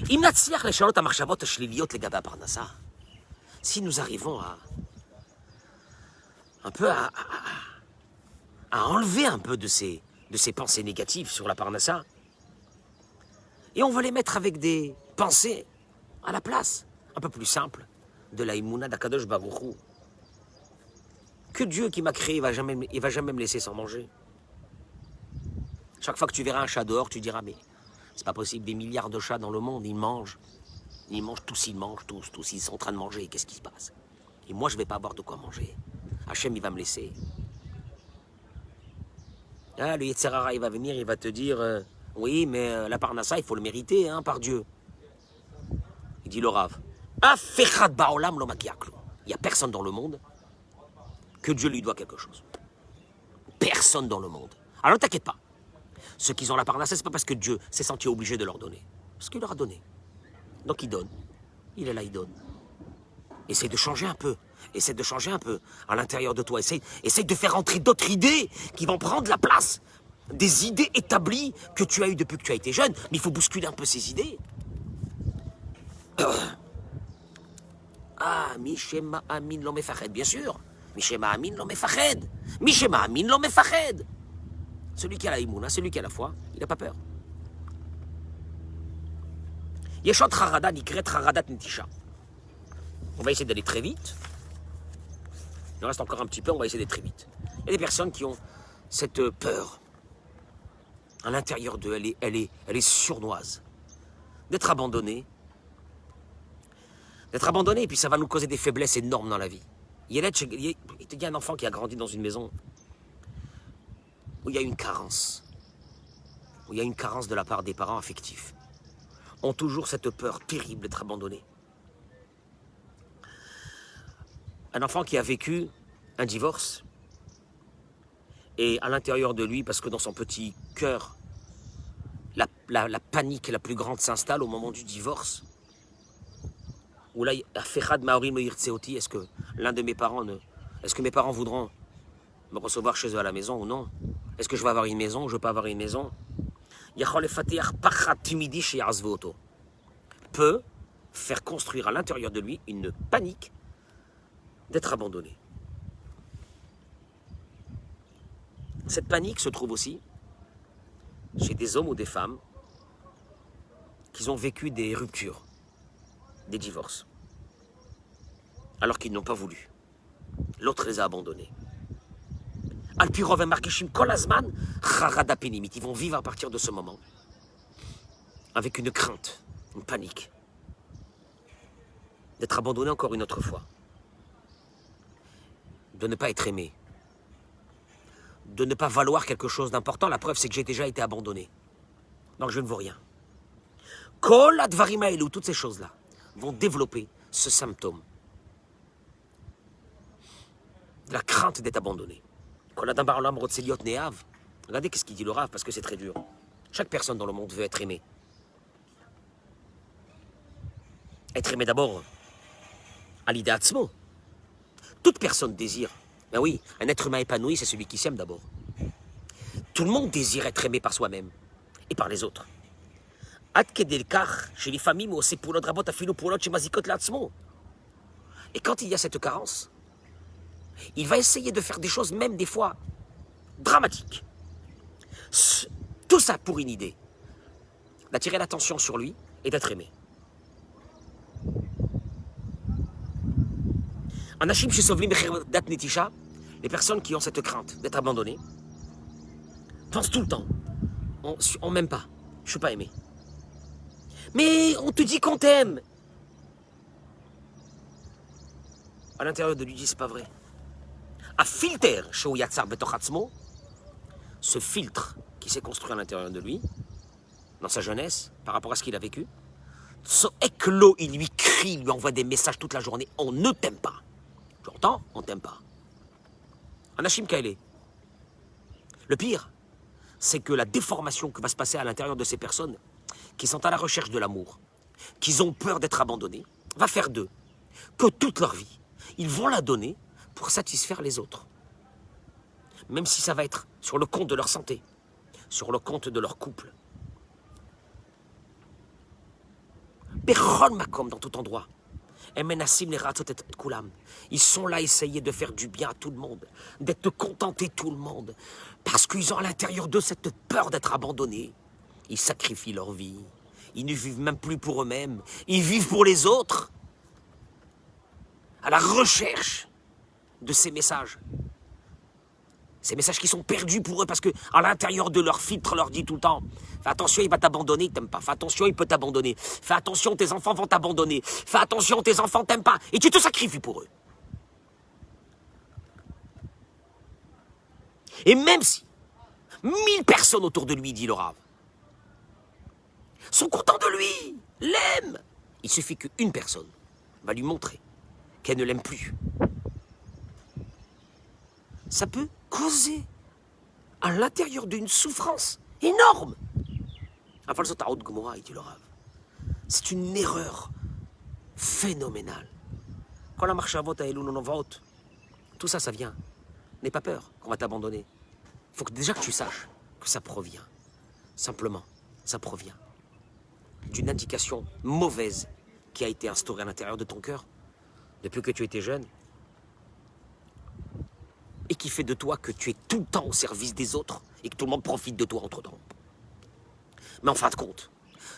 Si nous arrivons à enlever un peu de ces pensées négatives sur la parnassa, et on va les mettre avec des pensées à la place, un peu plus simples, de la Emouna d'Akadosh Baruch Hu. Que Dieu qui m'a créé, il va jamais me laisser sans manger. Chaque fois que tu verras un chat dehors, tu diras, mais c'est pas possible, des milliards de chats dans le monde, ils mangent tous, ils sont en train de manger, qu'est-ce qui se passe? Et moi, je vais pas avoir de quoi manger. Hachem, il va me laisser. Ah, le Yetzer Hara, il va venir, il va te dire, oui, mais la parnassa, il faut le mériter, hein, par Dieu. Il dit le Rav, il n'y a personne dans le monde que Dieu lui doit quelque chose. Personne dans le monde. Alors ne t'inquiète pas. Ceux qui ont la parnassa, c'est pas parce que Dieu s'est senti obligé de leur donner. Parce qu'il leur a donné. Donc il donne. Il est là, il donne. Essaye de changer un peu. Essaye de changer un peu à l'intérieur de toi. Essaye de faire entrer d'autres idées qui vont prendre la place des idées établies que tu as eues depuis que tu as été jeune. Mais il faut bousculer un peu ces idées. Ah, Mishema Amin lo mefached, bien sûr. Mishema Amin lo mefached. Mishema Amin lo mefached. Celui qui a la Imouna, celui qui a la foi, il n'a pas peur. Yeshot Harada Nikret Haradat Nitisha. On va essayer d'aller très vite. Il reste encore un petit peu, on va essayer d'aller très vite. Il y a des personnes qui ont cette peur. À l'intérieur d'eux, elle est sournoise. D'être abandonnée. Et puis ça va nous causer des faiblesses énormes dans la vie. Il y a un enfant qui a grandi dans une maison où il y a une carence. Où il y a une carence de la part des parents affectifs. Ont toujours cette peur terrible d'être abandonnés. Un enfant qui a vécu un divorce, et à l'intérieur de lui, parce que dans son petit cœur, la panique la plus grande s'installe au moment du divorce, où là, est-ce que l'un de mes parents est-ce que mes parents voudront me recevoir chez eux à la maison ou non? Est-ce que je vais avoir une maison ou je ne vais pas avoir une maison? Peut faire construire à l'intérieur de lui une panique d'être abandonné. Cette panique se trouve aussi chez des hommes ou des femmes qui ont vécu des ruptures, des divorces, alors qu'ils n'ont pas voulu. L'autre les a abandonnés. Alpirov et Markishim Kolazman, Charada Penimit. Ils vont vivre à partir de ce moment avec une crainte, une panique, d'être abandonnés encore une autre fois, de ne pas être aimé, de ne pas valoir quelque chose d'important. La preuve, c'est que j'ai déjà été abandonné. Donc je ne vaux rien. Kol Advarimaelu, toutes ces choses-là vont développer ce symptôme. La crainte d'être abandonné. Regardez qu'est-ce qu'il dit le Rav, parce que c'est très dur. Chaque personne dans le monde veut être aimée. Être aimé d'abord à l'idée atzmo. Toute personne désire. Ben oui, un être humain épanoui, c'est celui qui s'aime d'abord. Tout le monde désire être aimé par soi-même et par les autres. Et quand il y a cette carence, il va essayer de faire des choses, même des fois dramatiques. Tout ça pour une idée. D'attirer l'attention sur lui et d'être aimé. Anashim Shesovlim Dat Netisha, les personnes qui ont cette crainte d'être abandonnées, pensent tout le temps, on m'aime pas, je suis pas aimé. Mais on te dit qu'on t'aime. À l'intérieur de lui dit c'est pas vrai. À filter Shou Yatsar Betochatzmo, ce filtre qui s'est construit à l'intérieur de lui, dans sa jeunesse, par rapport à ce qu'il a vécu, ce éclos, il lui crie, il lui envoie des messages toute la journée, on ne t'aime pas. Tu entends? On t'aime pas. Anashim Kaele. Le pire, c'est que la déformation qui va se passer à l'intérieur de ces personnes, qui sont à la recherche de l'amour, qui ont peur d'être abandonnés, va faire d'eux que toute leur vie, ils vont la donner pour satisfaire les autres. Même si ça va être sur le compte de leur santé, sur le compte de leur couple. Bechol Makom, dans tout endroit. Ils sont là à essayer de faire du bien à tout le monde, d'être contentés tout le monde, parce qu'ils ont à l'intérieur d'eux cette peur d'être abandonnés. Ils sacrifient leur vie, ils ne vivent même plus pour eux-mêmes, ils vivent pour les autres, à la recherche de ces messages. Ces messages qui sont perdus pour eux parce que à l'intérieur de leur filtre leur dit tout le temps fais attention, il va t'abandonner, il t'aime pas. Fais attention, il peut t'abandonner. Fais attention, tes enfants vont t'abandonner. Fais attention, tes enfants t'aiment pas. Et tu te sacrifies pour eux. Et même si 1000 personnes autour de lui, dit le Rav, sont contents de lui, l'aiment, il suffit qu'une personne va lui montrer qu'elle ne l'aime plus. Ça peut causer à l'intérieur d'une souffrance énorme. C'est une erreur phénoménale. Quand la marche à vote tout ça, ça vient. N'aie pas peur qu'on va t'abandonner. Il faut que déjà que tu saches que ça provient. Simplement, ça provient d'une indication mauvaise qui a été instaurée à l'intérieur de ton cœur depuis que tu étais jeune. Et qui fait de toi que tu es tout le temps au service des autres et que tout le monde profite de toi entre-temps. Mais en fin de compte,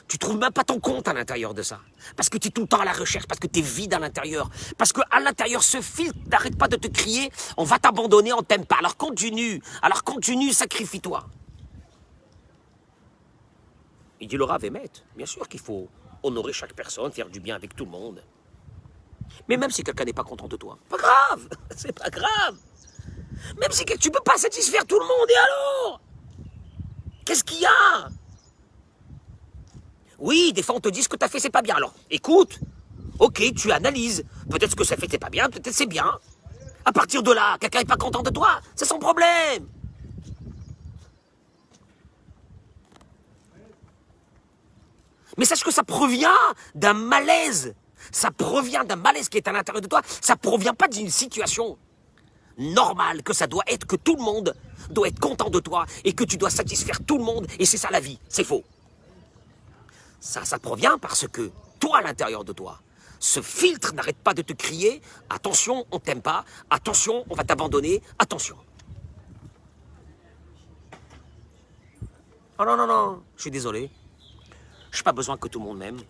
tu trouves même pas ton compte à l'intérieur de ça. Parce que tu es tout le temps à la recherche, parce que tu es vide à l'intérieur. Parce qu'à l'intérieur, ce filtre n'arrête pas de te crier « on va t'abandonner, on t'aime pas ». Alors continue, sacrifie-toi. Il dit le Rav Emet, bien sûr qu'il faut honorer chaque personne, faire du bien avec tout le monde. Mais même si quelqu'un n'est pas content de toi, pas grave, c'est pas grave. Même si tu ne peux pas satisfaire tout le monde, et alors? Qu'est-ce qu'il y a? Oui, des fois on te dit ce que tu as fait, c'est pas bien. Alors, écoute, ok, tu analyses. Peut-être ce que ça fait, c'est pas bien, peut-être c'est bien. À partir de là, quelqu'un n'est pas content de toi, c'est son problème. Mais sache que ça provient d'un malaise. Ça provient d'un malaise qui est à l'intérieur de toi. Ça provient pas d'une situation normal que ça doit être, que tout le monde doit être content de toi et que tu dois satisfaire tout le monde et c'est ça la vie, c'est faux. Ça provient parce que toi à l'intérieur de toi, ce filtre n'arrête pas de te crier attention, on t'aime pas, attention, on va t'abandonner, attention. Oh non, je suis désolé, je n'ai pas besoin que tout le monde m'aime.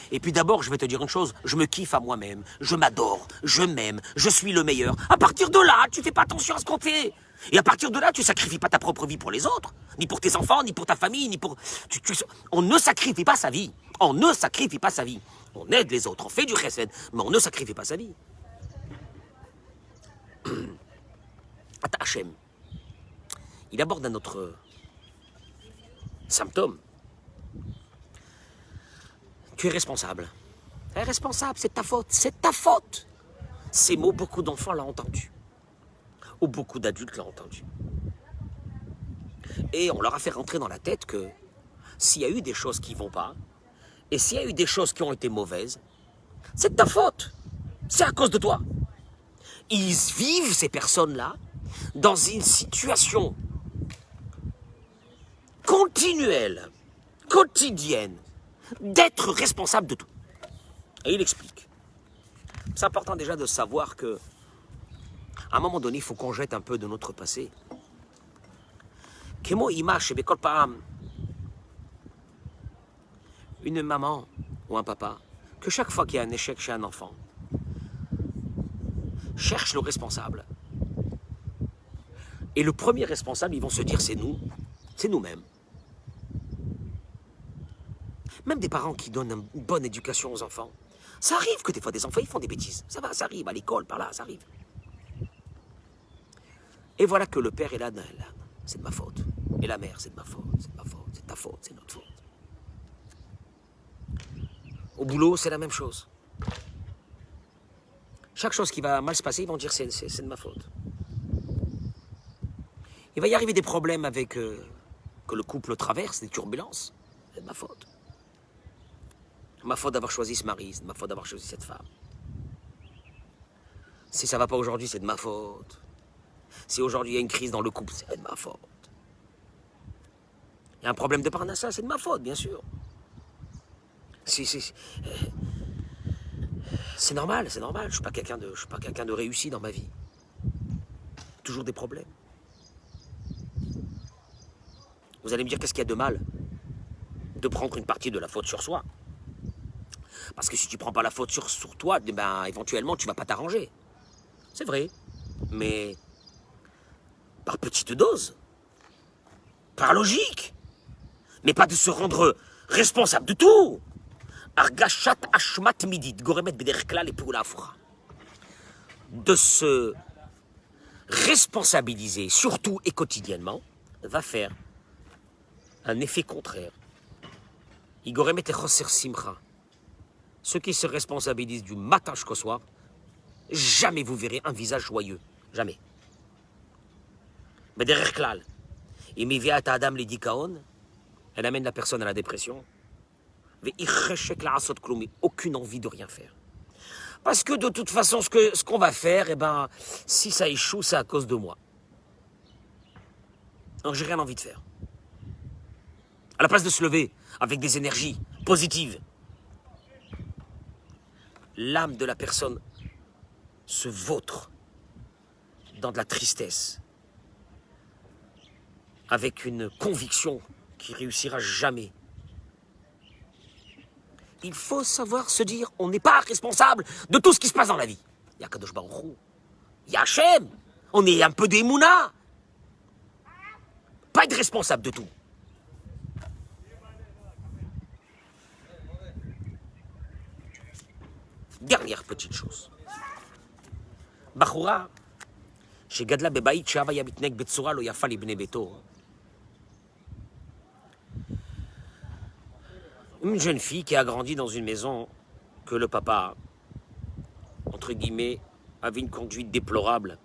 Et puis d'abord, je vais te dire une chose, je me kiffe à moi-même, je m'adore, je m'aime, je suis le meilleur. À partir de là, tu fais pas attention à ce qu'on fait. Et à partir de là, tu ne sacrifies pas ta propre vie pour les autres, ni pour tes enfants, ni pour ta famille, ni pour... On ne sacrifie pas sa vie. On ne sacrifie pas sa vie. On aide les autres, on fait du chesed, mais on ne sacrifie pas sa vie. Ata Hachem, il aborde un autre symptôme. Tu es responsable. Tu es responsable, c'est ta faute, c'est ta faute. Ces mots, beaucoup d'enfants l'ont entendu. Ou beaucoup d'adultes l'ont entendu. Et on leur a fait rentrer dans la tête que s'il y a eu des choses qui ne vont pas, et s'il y a eu des choses qui ont été mauvaises, c'est de ta faute. C'est à cause de toi. Ils vivent, ces personnes-là, dans une situation continuelle, quotidienne, d'être responsable de tout. Et il explique. C'est important déjà de savoir que, à un moment donné, il faut qu'on jette un peu de notre passé. Kemo image, une maman ou un papa, que chaque fois qu'il y a un échec chez un enfant, cherche le responsable. Et le premier responsable, ils vont se dire, c'est nous, c'est nous-mêmes. Même des parents qui donnent une bonne éducation aux enfants, ça arrive que des fois des enfants, ils font des bêtises. Ça va, ça arrive, à l'école, par là, ça arrive. Et voilà que le père est là, c'est de ma faute. Et la mère, c'est de ma faute, c'est de ma faute, c'est de ta faute, c'est de notre faute. Au boulot, c'est la même chose. Chaque chose qui va mal se passer, ils vont dire c'est de ma faute. Il va y arriver des problèmes avec que le couple traverse, des turbulences. C'est de ma faute. C'est de ma faute d'avoir choisi ce mari, c'est de ma faute d'avoir choisi cette femme. Si ça ne va pas aujourd'hui, c'est de ma faute. Si aujourd'hui il y a une crise dans le couple, c'est de ma faute. Il y a un problème de parnassa, c'est de ma faute, bien sûr. C'est normal, c'est normal. Je suis pas quelqu'un de réussi dans ma vie. Toujours des problèmes. Vous allez me dire qu'est-ce qu'il y a de mal de prendre une partie de la faute sur soi. Parce que si tu prends pas la faute sur toi, ben, éventuellement tu vas pas t'arranger. C'est vrai. Mais par petite dose. Par logique. Mais pas de se rendre responsable de tout. Argashat ashmat midit, goremet bederkla les poulafra. De se responsabiliser, surtout et quotidiennement, va faire un effet contraire. Igoremet et choser simcha. Ceux qui se responsabilisent du matin jusqu'au soir, jamais vous verrez un visage joyeux. Jamais. Bederklal. Et mivia ta adam les dikaon, elle amène la personne à la dépression. Aucune envie de rien faire. Parce que de toute façon, ce qu'on va faire, eh ben, si ça échoue, c'est à cause de moi. Donc j'ai rien envie de faire. À la place de se lever avec des énergies positives, l'âme de la personne se vautre dans de la tristesse, avec une conviction qui réussira jamais. Il faut savoir se dire, on n'est pas responsable de tout ce qui se passe dans la vie. Il y a Kadosh Baruch Hu, il y a Hachem, on est un peu des Mouna. Pas être responsable de tout. Dernière petite chose. Bachura, chez Gadla Bebaït, Shava Yabitnek Betsura, lo Yafa Libne Beto. Une jeune fille qui a grandi dans une maison que le papa, entre guillemets, avait une conduite déplorable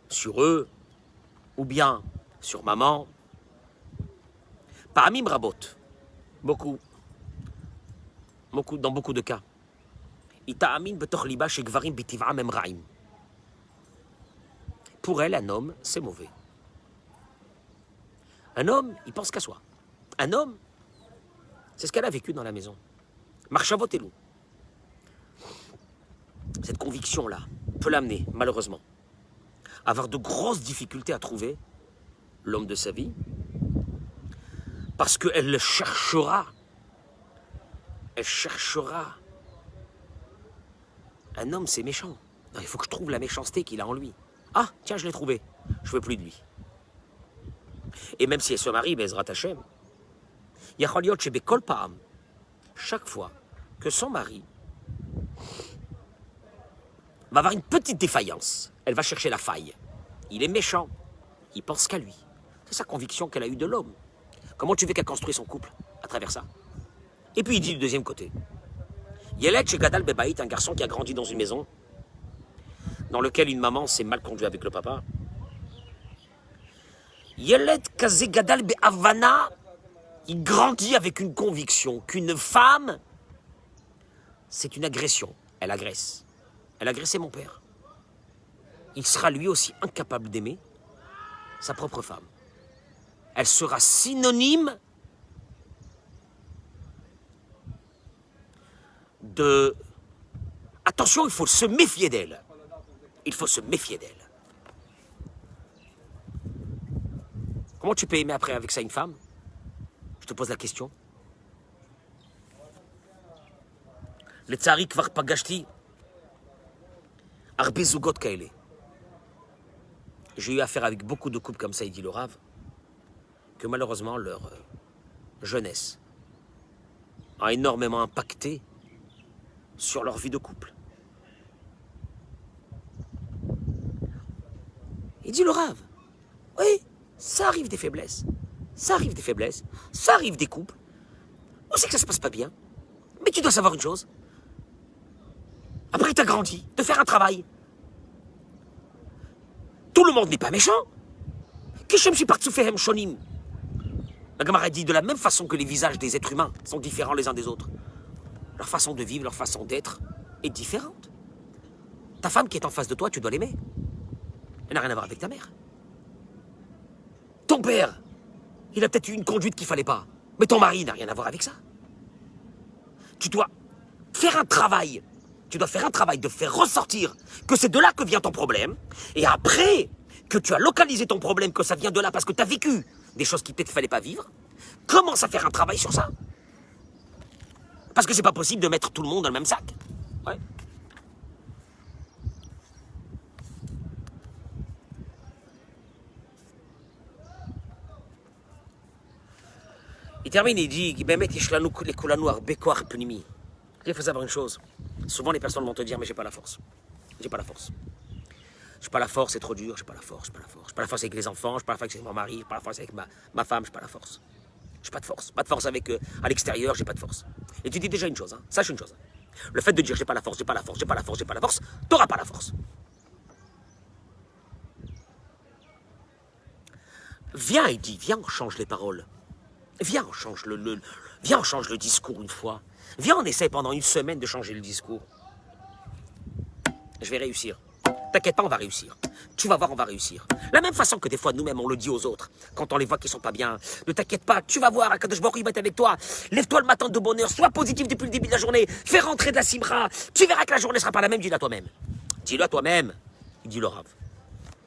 sur eux, ou bien sur maman. Parmi Brabot, beaucoup, dans beaucoup de cas. Pour elle, un homme, c'est mauvais. Un homme, il pense qu'à soi. Un homme, c'est ce qu'elle a vécu dans la maison. Marchavot et loup. Cette conviction-là peut l'amener, malheureusement, à avoir de grosses difficultés à trouver l'homme de sa vie, parce qu'elle le cherchera. Elle cherchera. Un homme, c'est méchant. Non, il faut que je trouve la méchanceté qu'il a en lui. Ah, tiens, je l'ai trouvé. Je veux plus de lui. Et même si elle se marie, Bezrat Hashem, Yachol Yot Shebekol Pa'am, chaque fois que son mari va avoir une petite défaillance, elle va chercher la faille. Il est méchant, il pense qu'à lui. C'est sa conviction qu'elle a eue de l'homme. Comment tu veux qu'elle construise son couple à travers ça? Et puis il dit du deuxième côté, Yeled Shegadal Bebaït, un garçon qui a grandi dans une maison dans lequel une maman s'est mal conduite avec le papa. Yeled Kazegadal Be'avana, il grandit avec une conviction qu'une femme, c'est une agression. Elle agresse. Elle a agressé mon père. Il sera lui aussi incapable d'aimer sa propre femme. Elle sera synonyme de... Attention, il faut se méfier d'elle. Il faut se méfier d'elle. Comment tu peux aimer après avec ça une femme? Je te pose la question. Le tsari kvar pagashti arbe zugot kaele. J'ai eu affaire avec beaucoup de couples comme ça, il dit le Rav, que malheureusement leur jeunesse a énormément impacté sur leur vie de couple. Il dit le Rav, oui, ça arrive des faiblesses, ça arrive des faiblesses, ça arrive des couples. On sait que ça se passe pas bien, mais tu dois savoir une chose. Après tu as grandi, de faire un travail. Tout le monde n'est pas méchant. La Gemara dit de la même façon que les visages des êtres humains sont différents les uns des autres. Leur façon de vivre, leur façon d'être est différente. Ta femme qui est en face de toi, tu dois l'aimer. Elle n'a rien à voir avec ta mère. Ton père, il a peut-être eu une conduite qu'il ne fallait pas. Mais ton mari n'a rien à voir avec ça. Tu dois faire un travail. Tu dois faire un travail de faire ressortir que c'est de là que vient ton problème. Et après que tu as localisé ton problème, que ça vient de là parce que tu as vécu des choses qui peut-être ne fallait pas vivre, commence à faire un travail sur ça. Parce que c'est pas possible de mettre tout le monde dans le même sac. Ouais. Il termine, il dit, il faut savoir une chose. Souvent les personnes vont te dire, mais j'ai pas la force. J'ai pas la force. J'ai pas la force, c'est trop dur, j'ai pas la force, j'ai pas la force. J'ai pas la force avec les enfants, j'ai pas la force avec mon mari, j'ai pas la force avec ma femme, j'ai pas la force. J'ai pas de force. Pas de force avec à l'extérieur, j'ai pas de force. Et tu dis déjà une chose, hein, sache une chose. Le fait de dire j'ai pas la force, j'ai pas la force, j'ai pas la force, j'ai pas la force, t'auras pas la force. Viens, il dit, viens, on change les paroles. Viens, on change viens, on change le discours une fois. Viens, on essaie pendant une semaine de changer le discours. Je vais réussir. T'inquiète pas, on va réussir. Tu vas voir, on va réussir. La même façon que des fois, nous-mêmes, on le dit aux autres, quand on les voit qui sont pas bien. Ne t'inquiète pas, tu vas voir, Akadosh Baruch Hu, il va être avec toi. Lève-toi le matin de bonne heure, sois positif depuis le début de la journée. Fais rentrer de la simra. Tu verras que la journée sera pas la même, dis-le à toi-même. Dis-le à toi-même. Il dit le Rav.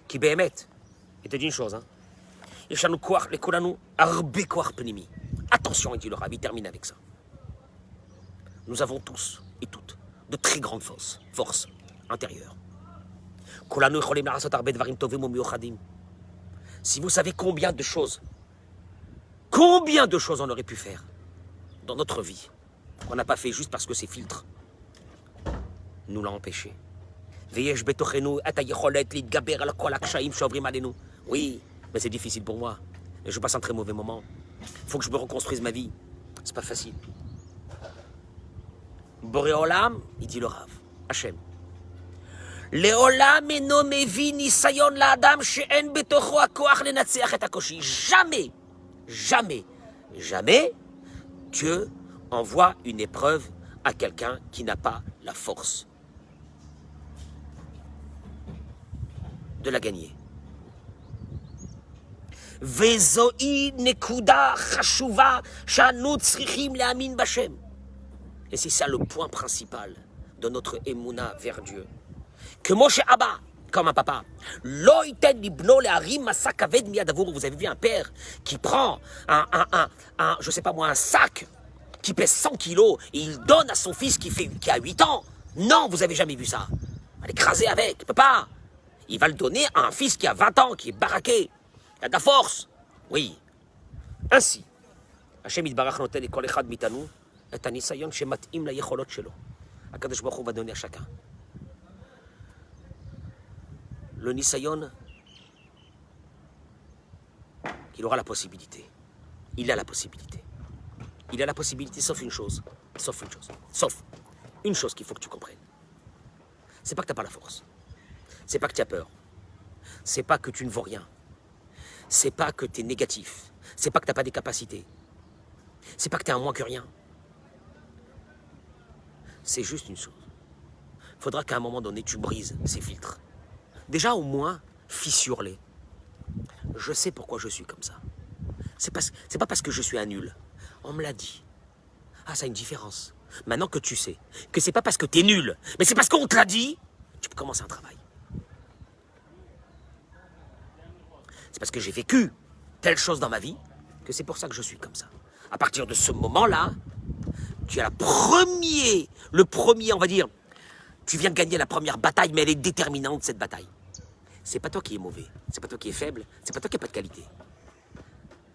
Qui béhémet. Il te dit une chose, hein. Attention, il dit le Rav, il termine avec ça. Nous avons tous et toutes de très grandes forces intérieures. Si vous savez combien de choses on aurait pu faire dans notre vie, qu'on n'a pas fait juste parce que ces filtres nous l'ont empêché. Oui, mais c'est difficile pour moi. Et je passe un très mauvais moment. Il faut que je me reconstruise ma vie. C'est pas facile. Boré Olam, il dit le Rav, Hachem. Leolam eno mevi nisayon la'adam she'en betocho hakoach lenatzeach et hakoshi. Jamais, jamais, jamais Dieu envoie une épreuve à quelqu'un qui n'a pas la force de la gagner. Vezoi nekuda chashuva shanu tzrichim le'amin b'Hashem. Et c'est ça le point principal de notre émouna vers Dieu. Que Moshe Abba, comme un papa, vous avez vu un père qui prend je sais pas moi, un sac qui pèse 100 kilos et il donne à son fils qui a 8 ans. Non, vous avez jamais vu ça. On va l'écraser avec, il peut pas. il va le donner à un fils qui a 20 ans, qui est baraqué, qui a de la force. Oui. Ainsi, Hachem Yitbarach noten kol echad mitanu et hanisayon shemat'im layecholot shelo. Akadosh Baruch Hu va donner à chacun. Le nisayon, qu'il aura la possibilité. Il a la possibilité. Il a la possibilité, sauf une chose. Sauf une chose qu'il faut que tu comprennes. C'est pas que tu n'as pas la force. C'est pas que tu as peur. C'est pas que tu ne vaux rien. C'est pas que tu es négatif. C'est pas que tu n'as pas des capacités. C'est pas que tu es un moins que rien. C'est juste une chose. Il faudra qu'à un moment donné, tu brises ces filtres. Déjà, au moins, fissure-les. Je sais pourquoi je suis comme ça. C'est pas parce que je suis un nul. On me l'a dit. Ah, ça a une différence. Maintenant que tu sais que c'est pas parce que t'es nul, mais c'est parce qu'on te l'a dit, tu peux commencer un travail. C'est parce que j'ai vécu telle chose dans ma vie que c'est pour ça que je suis comme ça. À partir de ce moment-là, tu as le premier, on va dire, tu viens de gagner la première bataille, mais elle est déterminante, cette bataille. C'est pas toi qui es mauvais, c'est pas toi qui es faible, c'est pas toi qui n'as pas de qualité.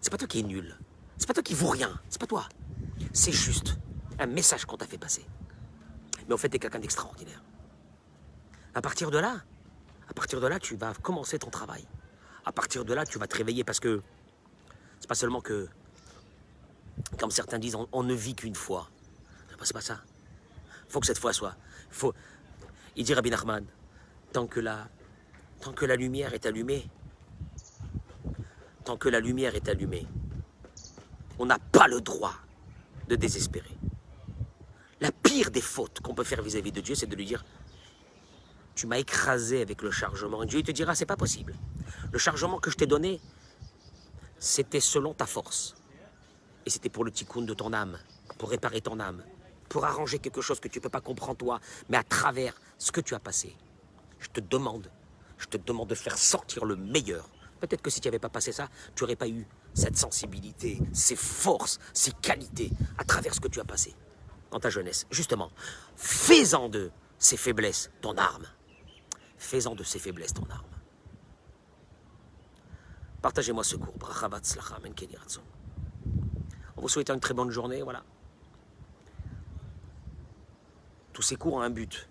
C'est pas toi qui es nul, c'est pas toi qui vaut rien, c'est pas toi. C'est juste un message qu'on t'a fait passer. Mais en fait, t'es quelqu'un d'extraordinaire. À partir de là, tu vas commencer ton travail. À partir de là, tu vas te réveiller parce que c'est pas seulement que, comme certains disent, on ne vit qu'une fois. C'est pas ça. Faut que cette fois soit. Il dit Rabbi Nachman, tant que la lumière est allumée, on n'a pas le droit de désespérer. La pire des fautes qu'on peut faire vis-à-vis de Dieu, c'est de lui dire « Tu m'as écrasé avec le chargement. » Et Dieu il te dira « C'est pas possible. Le chargement que je t'ai donné, c'était selon ta force. Et c'était pour le tikkun de ton âme, pour réparer ton âme, pour arranger quelque chose que tu ne peux pas comprendre toi, mais à travers ce que tu as passé. Je te demande de faire sortir le meilleur. Peut-être que si tu n'avais pas passé ça, tu n'aurais pas eu cette sensibilité, ces forces, ces qualités à travers ce que tu as passé dans ta jeunesse. Justement, fais-en de ces faiblesses ton arme. Fais-en de ces faiblesses ton arme. Partagez-moi ce cours. En vous souhaitant une très bonne journée, voilà. Tous ces cours ont un but.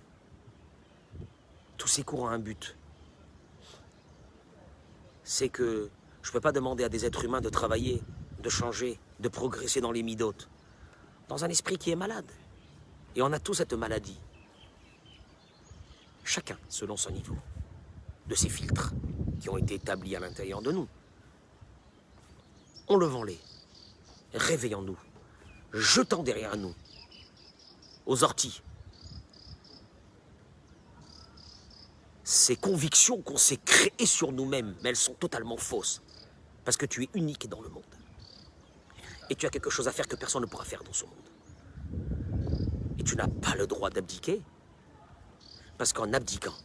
C'est que je ne peux pas demander à des êtres humains de travailler, de changer, de progresser dans les midotes, dans un esprit qui est malade. Et on a tous cette maladie. Chacun selon son niveau, de ces filtres qui ont été établis à l'intérieur de nous. Enlevons-les, réveillons-nous, jetons derrière nous, aux orties, ces convictions qu'on s'est créées sur nous-mêmes, mais elles sont totalement fausses. Parce que tu es unique dans le monde. Et tu as quelque chose à faire que personne ne pourra faire dans ce monde. Et tu n'as pas le droit d'abdiquer. Parce qu'en abdiquant,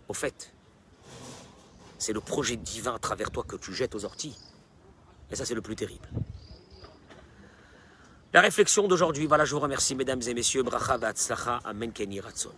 au fait, c'est le projet divin à travers toi que tu jettes aux orties. Et ça, c'est le plus terrible. La réflexion d'aujourd'hui, voilà, je vous remercie, mesdames et messieurs. Bracha v'atzlacha, amen, keni ratzon.